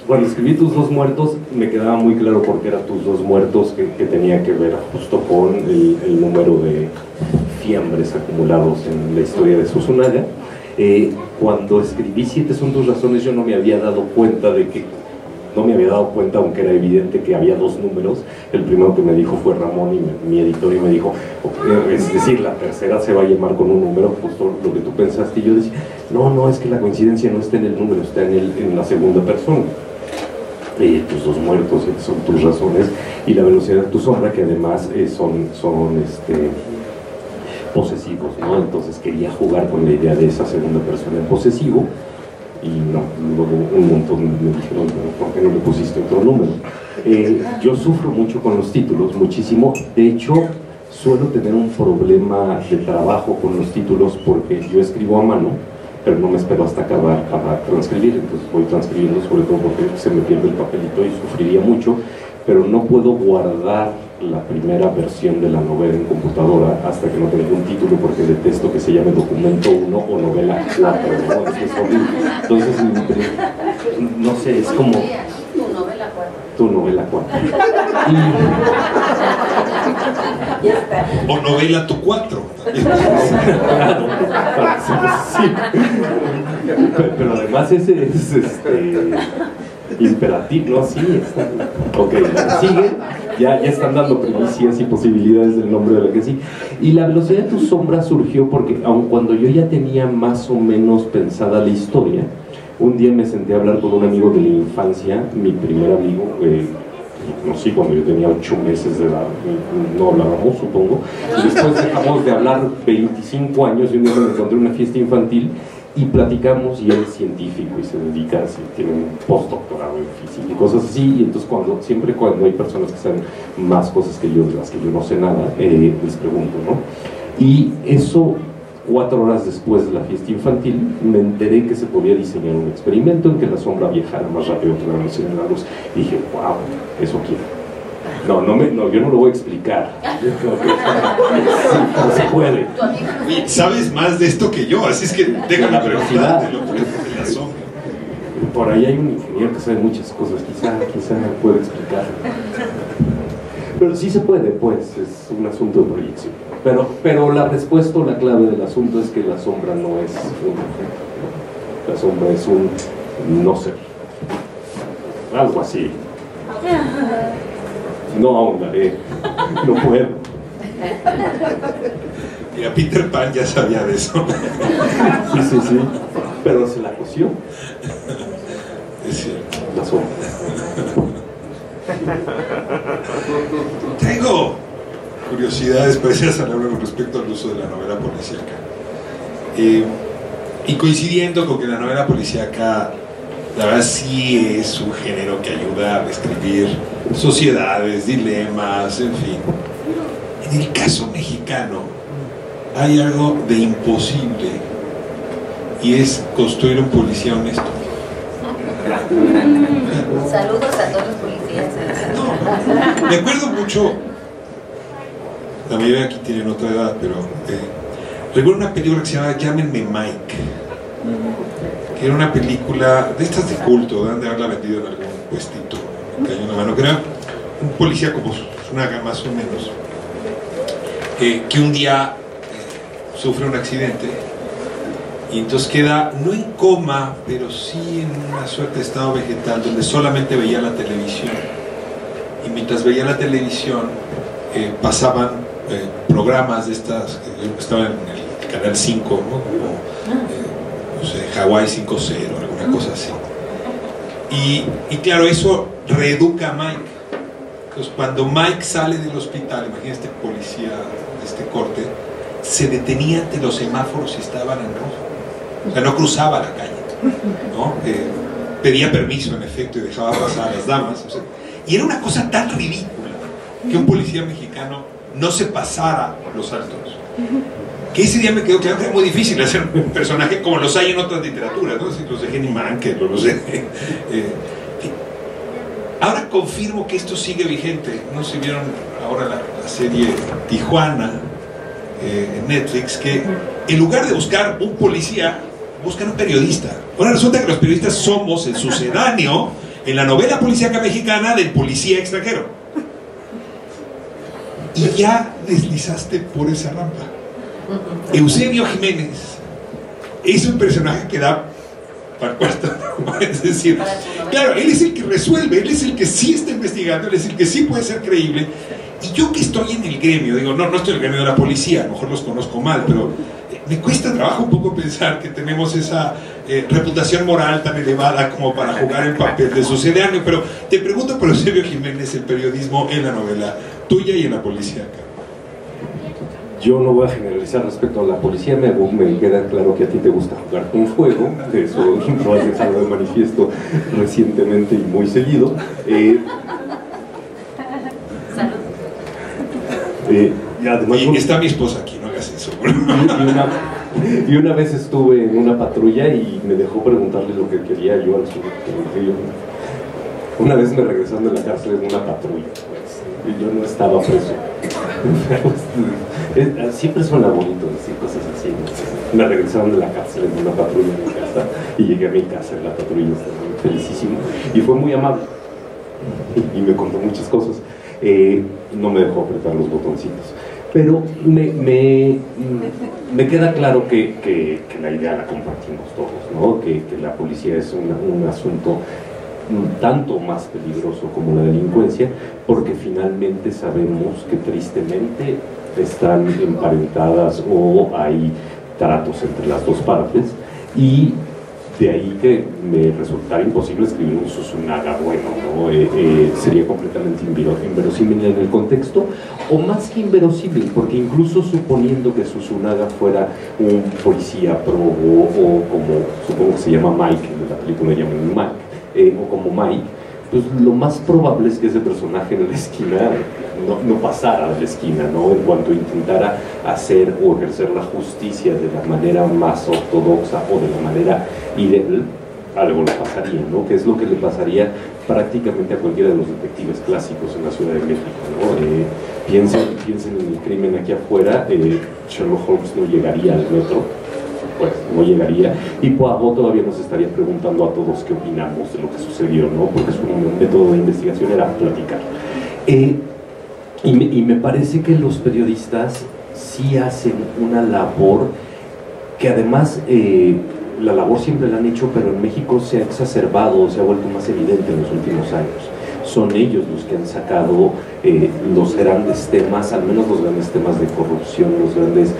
Cuando escribí Tus dos muertos, me quedaba muy claro porque eran tus dos muertos que tenía que ver justo con el número de fiambres acumulados en la historia de Susunaga. Cuando escribí 7 son tus razones, yo no me había dado cuenta aunque era evidente que había 2 números. El primero que me dijo fue Ramón, y mi editor, y me dijo, es decir, la tercera se va a llamar con un número, justo lo que tú pensaste. Y yo decía, no, es que la coincidencia no está en el número, está en la segunda persona. Tus dos muertos son tus razones, y la velocidad de tu sombra, que además son posesivos, ¿no? Entonces quería jugar con la idea de esa segunda persona en posesivo, y no, luego un montón me dijeron, ¿por qué no le pusiste otro número? Yo sufro mucho con los títulos, muchísimo. De hecho, suelo tener un problema de trabajo con los títulos, porque yo escribo a mano, pero no me espero hasta acabar para transcribir, entonces voy transcribiendo, sobre todo porque se me pierde el papelito y sufriría mucho, pero no puedo guardar la primera versión de la novela en computadora hasta que no tenga un título, porque detesto que se llame documento 1 o novela 4, ¿no? Es horrible. Entonces, no sé, es como... Tu novela 4. O novela tu 4. Claro, sí. Pero además ese es imperativo, ¿no? Sí, está. Ok, sigue. Ya están dando primicias y posibilidades del nombre de la que sí. Y la velocidad de tu sombra surgió porque, aun cuando yo ya tenía más o menos pensada la historia, un día me senté a hablar con un amigo de la infancia, mi primer amigo, no sé, cuando yo tenía 8 meses de edad, no hablábamos, supongo, y después dejamos de hablar 25 años, y un día me encontré en una fiesta infantil y platicamos, y él es científico y se dedica, tiene un postdoctorado en física y cosas así, y entonces siempre cuando hay personas que saben más cosas que yo, de las que yo no sé nada, les pregunto, ¿no? Y eso, 4 horas después de la fiesta infantil, me enteré que se podía diseñar un experimento en que la sombra viajara más rápido que la velocidad de la luz. Y dije, wow, eso quiero. No, yo no lo voy a explicar. No se puede. Oye, sabes más de esto que yo, así es que déjame preguntarte lo que es la sombra. Por ahí hay un ingeniero que sabe muchas cosas, quizá puede explicar. Pero sí se puede, pues, es un asunto de proyección. Pero la respuesta o la clave del asunto es que la sombra no es un objeto. La sombra es un no ser. Algo así. No ahondaré, no puedo. Mira, Peter Pan ya sabía de eso. Sí, pero se la cosió. Es cierto. La sombra. Tengo curiosidades parecidas a Laura con respecto al uso de la novela policíaca. Y coincidiendo con que la novela policíaca, la verdad, sí es un género que ayuda a describir sociedades, dilemas, en fin. En el caso mexicano hay algo de imposible, y es construir un policía honesto. Saludos a todos los policías. No, me acuerdo mucho, la mayoría aquí tienen otra edad, pero recuerdo una película que se llama Llámenme Mike, que era una película de estas de culto, de haberla vendido en algún puestito que hay una mano, que era un policía como Susunaga más o menos, que un día sufre un accidente y entonces queda, no en coma, pero sí en una suerte de estado vegetal, donde solamente veía la televisión. Y mientras veía la televisión, pasaban programas de estas, que estaban en el canal 5, ¿no? Como, no sé, Hawái 5.0, alguna cosa así. Y claro, eso reeduca a Mike. Entonces, cuando Mike sale del hospital, imagina este policía de este corte, se detenía ante los semáforos y estaban en rojo. O sea, no cruzaba la calle, ¿no? Pedía permiso, en efecto, y dejaba pasar a las damas. O sea, y era una cosa tan ridícula que un policía mexicano no se pasara los altos. Que ese día me quedó claro que era muy difícil hacer un personaje como los hay en otras literaturas, ¿no? Los de Henny Mankell, los de... Ahora confirmo que esto sigue vigente. No sé si vieron ahora la serie Tijuana en Netflix, que en lugar de buscar un policía, buscan un periodista. Ahora resulta que los periodistas somos el sucedáneo en la novela policíaca mexicana del policía extranjero. Y ya deslizaste por esa rampa. Eusebio Jiménez es un personaje que da para cuarto, es decir, claro, él es el que resuelve, él es el que sí está investigando, él es el que sí puede ser creíble. Y yo que estoy en el gremio, digo, no estoy en el gremio de la policía, a lo mejor los conozco mal, pero me cuesta trabajo un poco pensar que tenemos esa reputación moral tan elevada como para jugar el papel de sucedáneo. Pero te pregunto por Eusebio Jiménez, el periodismo en la novela tuya y en la policía. Yo no voy a generalizar respecto a la policía, me queda claro que a ti te gusta jugar con fuego, eso lo has dejado de manifiesto recientemente y muy seguido. Y además, está mi esposa aquí, no hagas eso. Y una vez estuve en una patrulla y me dejó preguntarle lo que quería yo al sujeto. Una vez me regresaron de la cárcel en una patrulla, pues, y yo no estaba preso. Siempre suena bonito decir cosas así, ¿no? Me regresaron de la cárcel en una patrulla en mi casa y llegué a mi casa en la patrulla, estaba felicísimo y fue muy amable y me contó muchas cosas. No me dejó apretar los botoncitos, pero me queda claro que la idea la compartimos todos, ¿no? Que la policía es un asunto tanto más peligroso como la delincuencia, porque finalmente sabemos que tristemente están emparentadas o hay tratos entre las dos partes, y de ahí que me resultara imposible escribir un Susunaga bueno, ¿no? Sería completamente inverosímil en el contexto, o más que inverosímil, porque incluso suponiendo que Susunaga fuera un policía probo, o como supongo que se llama Mike, en la película le llaman Mike, o como Mike, pues lo más probable es que ese personaje en la esquina no pasara de la esquina, ¿no? En cuanto intentara hacer o ejercer la justicia de la manera más ortodoxa o de la manera ideal, algo le pasaría, ¿no? Que es lo que le pasaría prácticamente a cualquiera de los detectives clásicos en la Ciudad de México, ¿no? Piensen en el crimen aquí afuera, Sherlock Holmes no llegaría al metro, pues no llegaría, y Poirot todavía nos estaría preguntando a todos qué opinamos de lo que sucedió, ¿no? Porque su método de investigación era platicar. Y me parece que los periodistas sí hacen una labor que además la labor siempre la han hecho, pero en México se ha exacerbado, se ha vuelto más evidente en los últimos años. Son ellos los que han sacado los grandes temas, al menos los grandes temas de corrupción, los grandes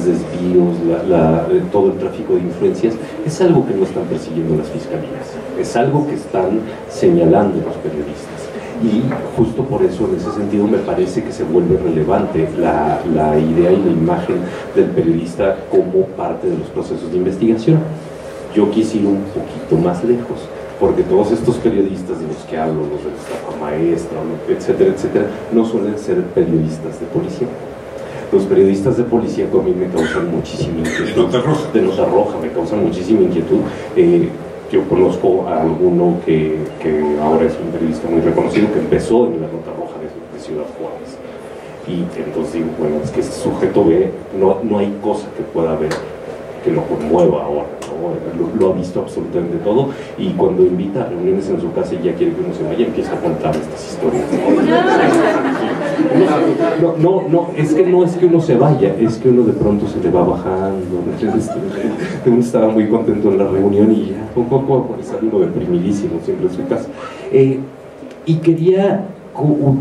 desvíos, todo el tráfico de influencias. Es algo que no están persiguiendo las fiscalías, es algo que están señalando los periodistas. Y justo por eso, en ese sentido, me parece que se vuelve relevante la idea y la imagen del periodista como parte de los procesos de investigación. Yo quise ir un poquito más lejos, porque todos estos periodistas de los que hablo, los de la estafa maestra, etcétera, etcétera, no suelen ser periodistas de policía. Los periodistas de policía a mí me causan muchísima inquietud. De Nota Roja me causan muchísima inquietud. Yo conozco a alguno que ahora es un periodista muy reconocido, que empezó en la Nota Roja de Ciudad Juárez. Y entonces digo, bueno, es que este sujeto ve, no hay cosa que pueda ver que lo conmueva ahora, ¿no? Lo ha visto absolutamente todo, y cuando invita a reuniones en su casa y ya quiere que uno se vaya, empieza a contar estas historias, ¿no? No, es que no es que uno se vaya, es que uno de pronto se le va bajando. Entonces, uno estaba muy contento en la reunión y ya, poco sale uno deprimidísimo siempre en su casa. Y quería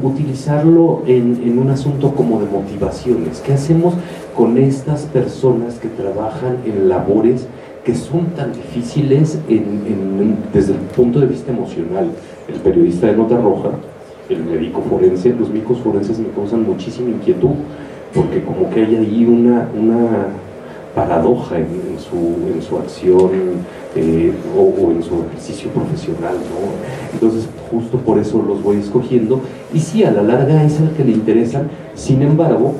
utilizarlo en un asunto como de motivaciones. ¿Qué hacemos con estas personas que trabajan en labores que son tan difíciles desde el punto de vista emocional? El periodista de nota roja, el médico forense. Los médicos forenses me causan muchísima inquietud, porque como que hay ahí una paradoja en su acción o en su ejercicio profesional, ¿no? Entonces justo por eso los voy escogiendo, y sí, a la larga es el que le interesan. Sin embargo,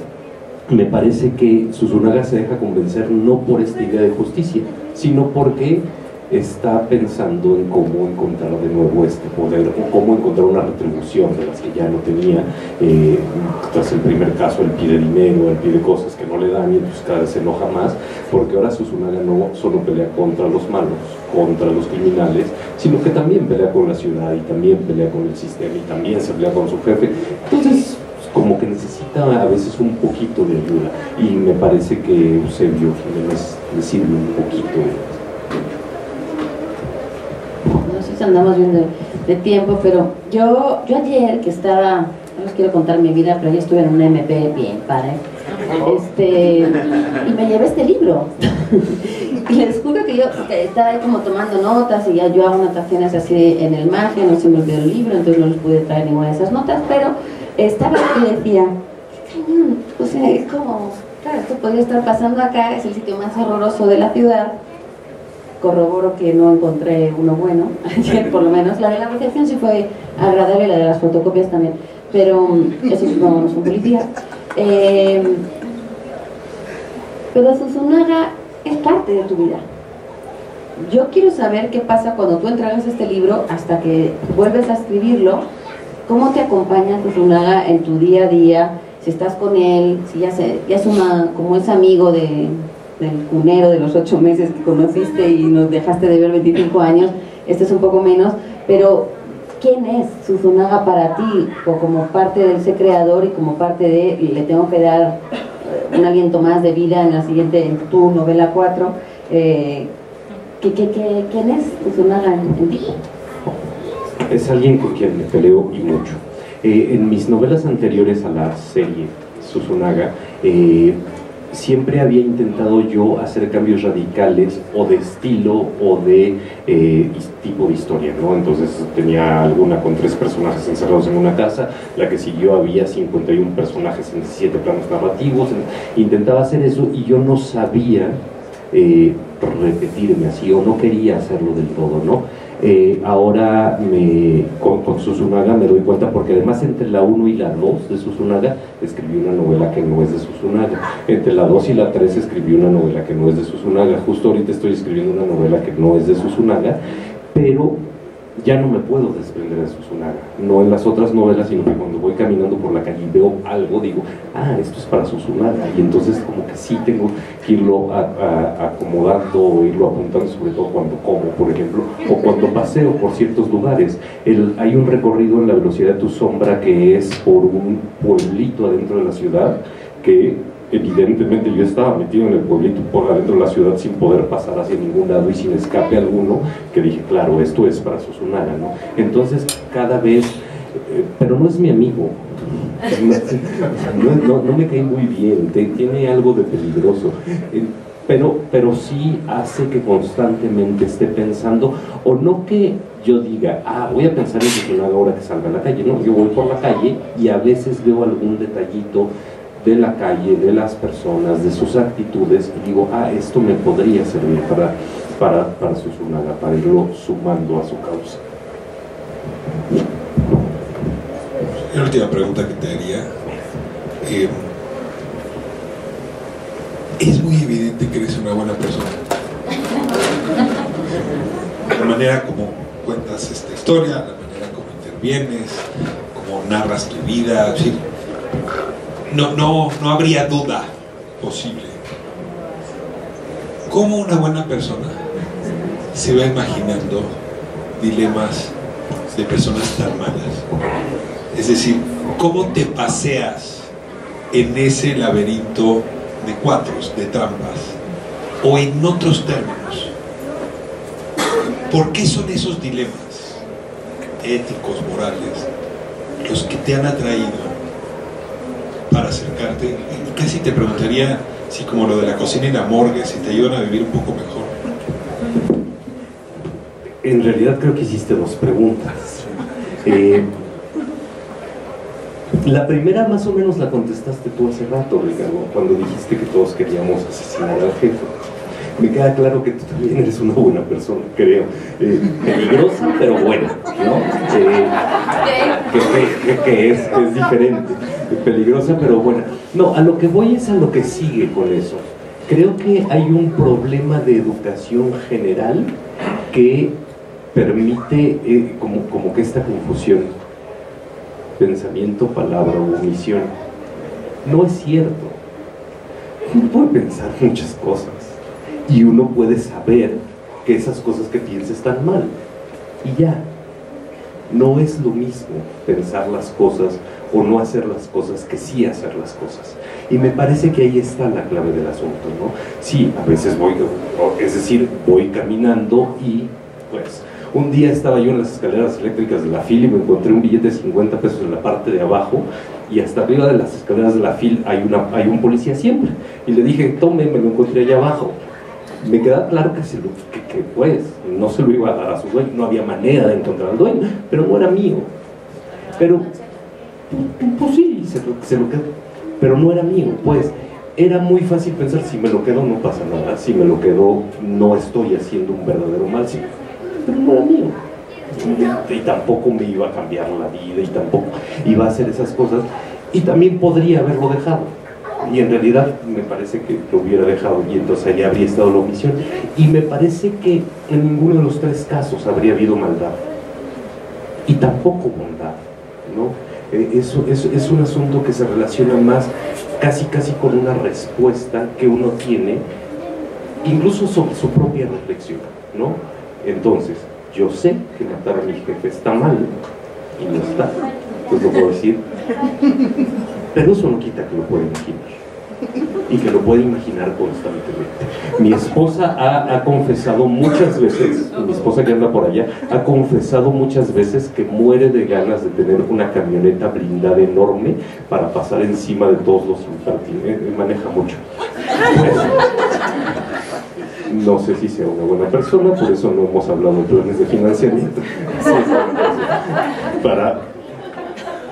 me parece que Susunaga se deja convencer no por esta idea de justicia, sino porque está pensando en cómo encontrar de nuevo este poder, o cómo encontrar una retribución de las que ya no tenía. Tras el primer caso, él pide dinero, él pide cosas que no le dan, y entonces cada vez se enoja más, porque ahora Susunaga no solo pelea contra los malos, contra los criminales, sino que también pelea con la ciudad, y también pelea con el sistema, y también se pelea con su jefe. Entonces, como que necesita a veces un poquito de ayuda, y me parece que Eusebio Jiménez le sirve un poquito. No sé si andamos bien de tiempo, pero yo ayer que estaba, no les quiero contar mi vida, pero ayer estuve en un MP bien padre, y me llevé este libro. Y les juro que yo estaba ahí como tomando notas, y ya yo hago anotaciones así en el margen, no se me olvidó el libro, entonces no les pude traer ninguna de esas notas, pero estaba y decía, qué cañón, o sea, es como, claro, esto podría estar pasando acá, es el sitio más horroroso de la ciudad. Corroboro que no encontré uno bueno, ayer por lo menos. La de la recepción sí fue agradable, la de las fotocopias también, pero eso no son policía. Pero Susunaga es parte de tu vida. Yo quiero saber qué pasa cuando tú entregas este libro hasta que vuelves a escribirlo. ¿Cómo te acompaña Susunaga en tu día a día? Si estás con él, si ya es como es amigo del cunero de los 8 meses que conociste y nos dejaste de ver 25 años, este es un poco menos, pero ¿quién es Susunaga para ti? O como parte de ese creador, y como parte de, le tengo que dar un aliento más de vida en la siguiente, en tu novela 4, ¿quién es Susunaga en ti? Es alguien con quien me peleo, y mucho. En mis novelas anteriores a la serie Susunaga, siempre había intentado yo hacer cambios radicales, o de estilo, o de tipo de historia, ¿no? Entonces tenía alguna con 3 personajes encerrados en una casa, la que siguió había 51 personajes en 17 planos narrativos. Intentaba hacer eso, y yo no sabía repetirme así, o no quería hacerlo del todo, ¿no? Ahora con Susunaga me doy cuenta, porque además entre la 1 y la 2 de Susunaga escribí una novela que no es de Susunaga, entre la 2 y la 3 escribí una novela que no es de Susunaga. Justo ahorita estoy escribiendo una novela que no es de Susunaga, pero ya no me puedo desprender de Susunaga, no en las otras novelas, sino que cuando voy caminando por la calle y veo algo, digo, esto es para Susunaga, y entonces como que sí tengo que irlo acomodando, o irlo apuntando, sobre todo cuando como, por ejemplo, o cuando paseo por ciertos lugares. Hay un recorrido en La velocidad de tu sombra que es por un pueblito adentro de la ciudad, que evidentemente yo estaba metido en el pueblito por adentro de la ciudad sin poder pasar hacia ningún lado y sin escape alguno, que dije, claro, esto es para Susunaga, ¿no? Entonces cada vez, pero no es mi amigo, no me cae muy bien, tiene algo de peligroso, pero sí hace que constantemente esté pensando, o no que yo diga, voy a pensar en Susunaga ahora que salga a la calle, no, yo voy por la calle y a veces veo algún detallito de la calle, de las personas, de sus actitudes, y digo, esto me podría servir para Susunaga, para irlo sumando a su causa. La última pregunta que te haría, es muy evidente que eres una buena persona. La manera como cuentas esta historia, la manera como intervienes, como narras tu vida, ¿sí? No habría duda posible. ¿Cómo una buena persona se va imaginando dilemas de personas tan malas? Es decir, ¿cómo te paseas en ese laberinto de cuatros, de trampas? O en otros términos, ¿por qué son esos dilemas éticos, morales, los que te han atraído para acercarte? Y casi te preguntaría si, como lo de la cocina y la morgue, si te ayudan a vivir un poco mejor. En realidad creo que hiciste dos preguntas. La primera más o menos la contestaste tú hace rato, Ricardo, cuando dijiste que todos queríamos asesinar al jefe. Me queda claro que tú también eres una buena persona, creo. Peligrosa, pero buena, ¿no? Que es diferente. Peligrosa, pero buena. No, a lo que voy es a lo que sigue con eso. Creo que hay un problema de educación general que permite como que esta confusión, pensamiento, palabra o omisión. No es cierto. Uno puede pensar muchas cosas y uno puede saber que esas cosas que piensa están mal y ya. No es lo mismo pensar las cosas o no hacer las cosas que sí hacer las cosas. Y me parece que ahí está la clave del asunto, ¿no? Sí, a veces voy caminando y pues un día estaba yo en las escaleras eléctricas de la FIL y me encontré un billete de 50 pesos en la parte de abajo, y hasta arriba de las escaleras de la FIL hay un policía siempre, y le dije, tome, me lo encontré allá abajo. Me queda claro que pues no se lo iba a dar a su dueño, no había manera de encontrar al dueño, pero no era mío. Pero pues sí, se lo quedó, pero no era mío. Pues era muy fácil pensar, si me lo quedo no pasa nada, si me lo quedo no estoy haciendo un verdadero mal, sí, pero no era mío. Y tampoco me iba a cambiar la vida, y tampoco iba a hacer esas cosas, y también podría haberlo dejado. Y en realidad me parece que lo hubiera dejado, y entonces ahí habría estado la omisión. Y me parece que en ninguno de los tres casos habría habido maldad, y tampoco bondad, ¿no? Es un asunto que se relaciona más casi con una respuesta que uno tiene, incluso sobre su propia reflexión, ¿no? Entonces, yo sé que matar a mi jefe está mal, y no está, pues lo puedo decir, pero eso no quita que lo pueda imaginar, y que lo puede imaginar constantemente. Mi esposa ha confesado muchas veces, mi esposa que anda por allá, ha confesado muchas veces que muere de ganas de tener una camioneta blindada enorme para pasar encima de todos los impertinentes. Maneja mucho. No sé si sea una buena persona, por eso no hemos hablado de planes de financiamiento.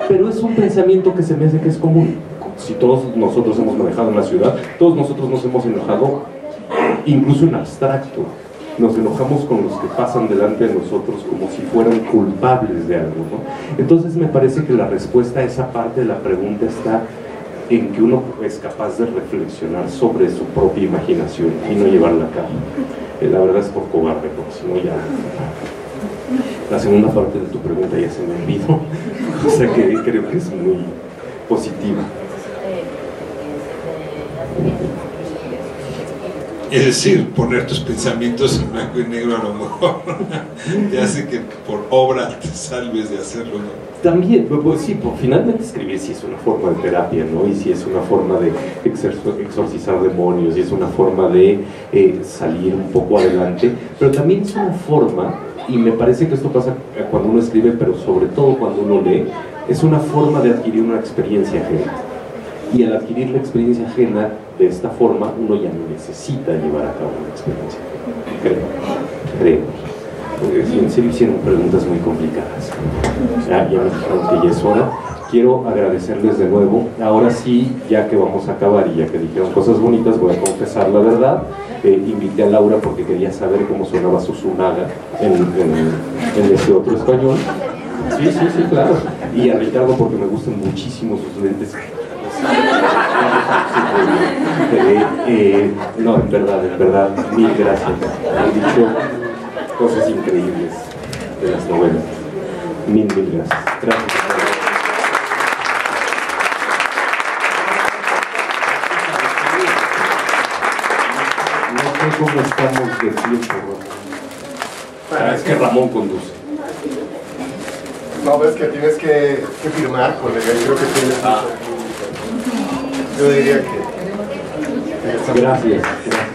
Pero es un pensamiento que se me hace que es común. Si todos nosotros hemos manejado en la ciudad, todos nosotros nos hemos enojado, incluso en abstracto. Nos enojamos con los que pasan delante de nosotros como si fueran culpables de algo, ¿no? Entonces me parece que la respuesta a esa parte de la pregunta está en que uno es capaz de reflexionar sobre su propia imaginación y no llevarla a cabo. La verdad es por cobarde, porque si no ya... La segunda parte de tu pregunta ya se me olvidó, o sea que creo que es muy positiva. Es decir, poner tus pensamientos en blanco y negro a lo mejor te hace que por obra te salves de hacerlo, ¿no? También, pues sí, finalmente escribir sí es una forma de terapia, ¿no? Y sí es una forma de exorcizar demonios, y es una forma de salir un poco adelante, pero también es una forma, y me parece que esto pasa cuando uno escribe, pero sobre todo cuando uno lee, es una forma de adquirir una experiencia ajena. Y al adquirir la experiencia ajena de esta forma, uno ya no necesita llevar a cabo una experiencia ajena. Creo. Porque si en serio hicieron preguntas muy complicadas. Ya me dijeron que ya es hora. Quiero agradecerles de nuevo. Ahora sí, ya que vamos a acabar y ya que dijeron cosas bonitas, voy a confesar la verdad. Invité a Laura porque quería saber cómo sonaba Susunaga en ese otro español. Sí, claro. Y a Ricardo porque me gustan muchísimo sus lentes. No, en verdad, mil gracias. Han dicho cosas increíbles de las novelas. Mil gracias. Gracias. No sé cómo estamos de tiempo, Ramón. Es que Ramón conduce. No, ves que tienes que firmar, colega, creo que tienes... Yo diría que... Gracias.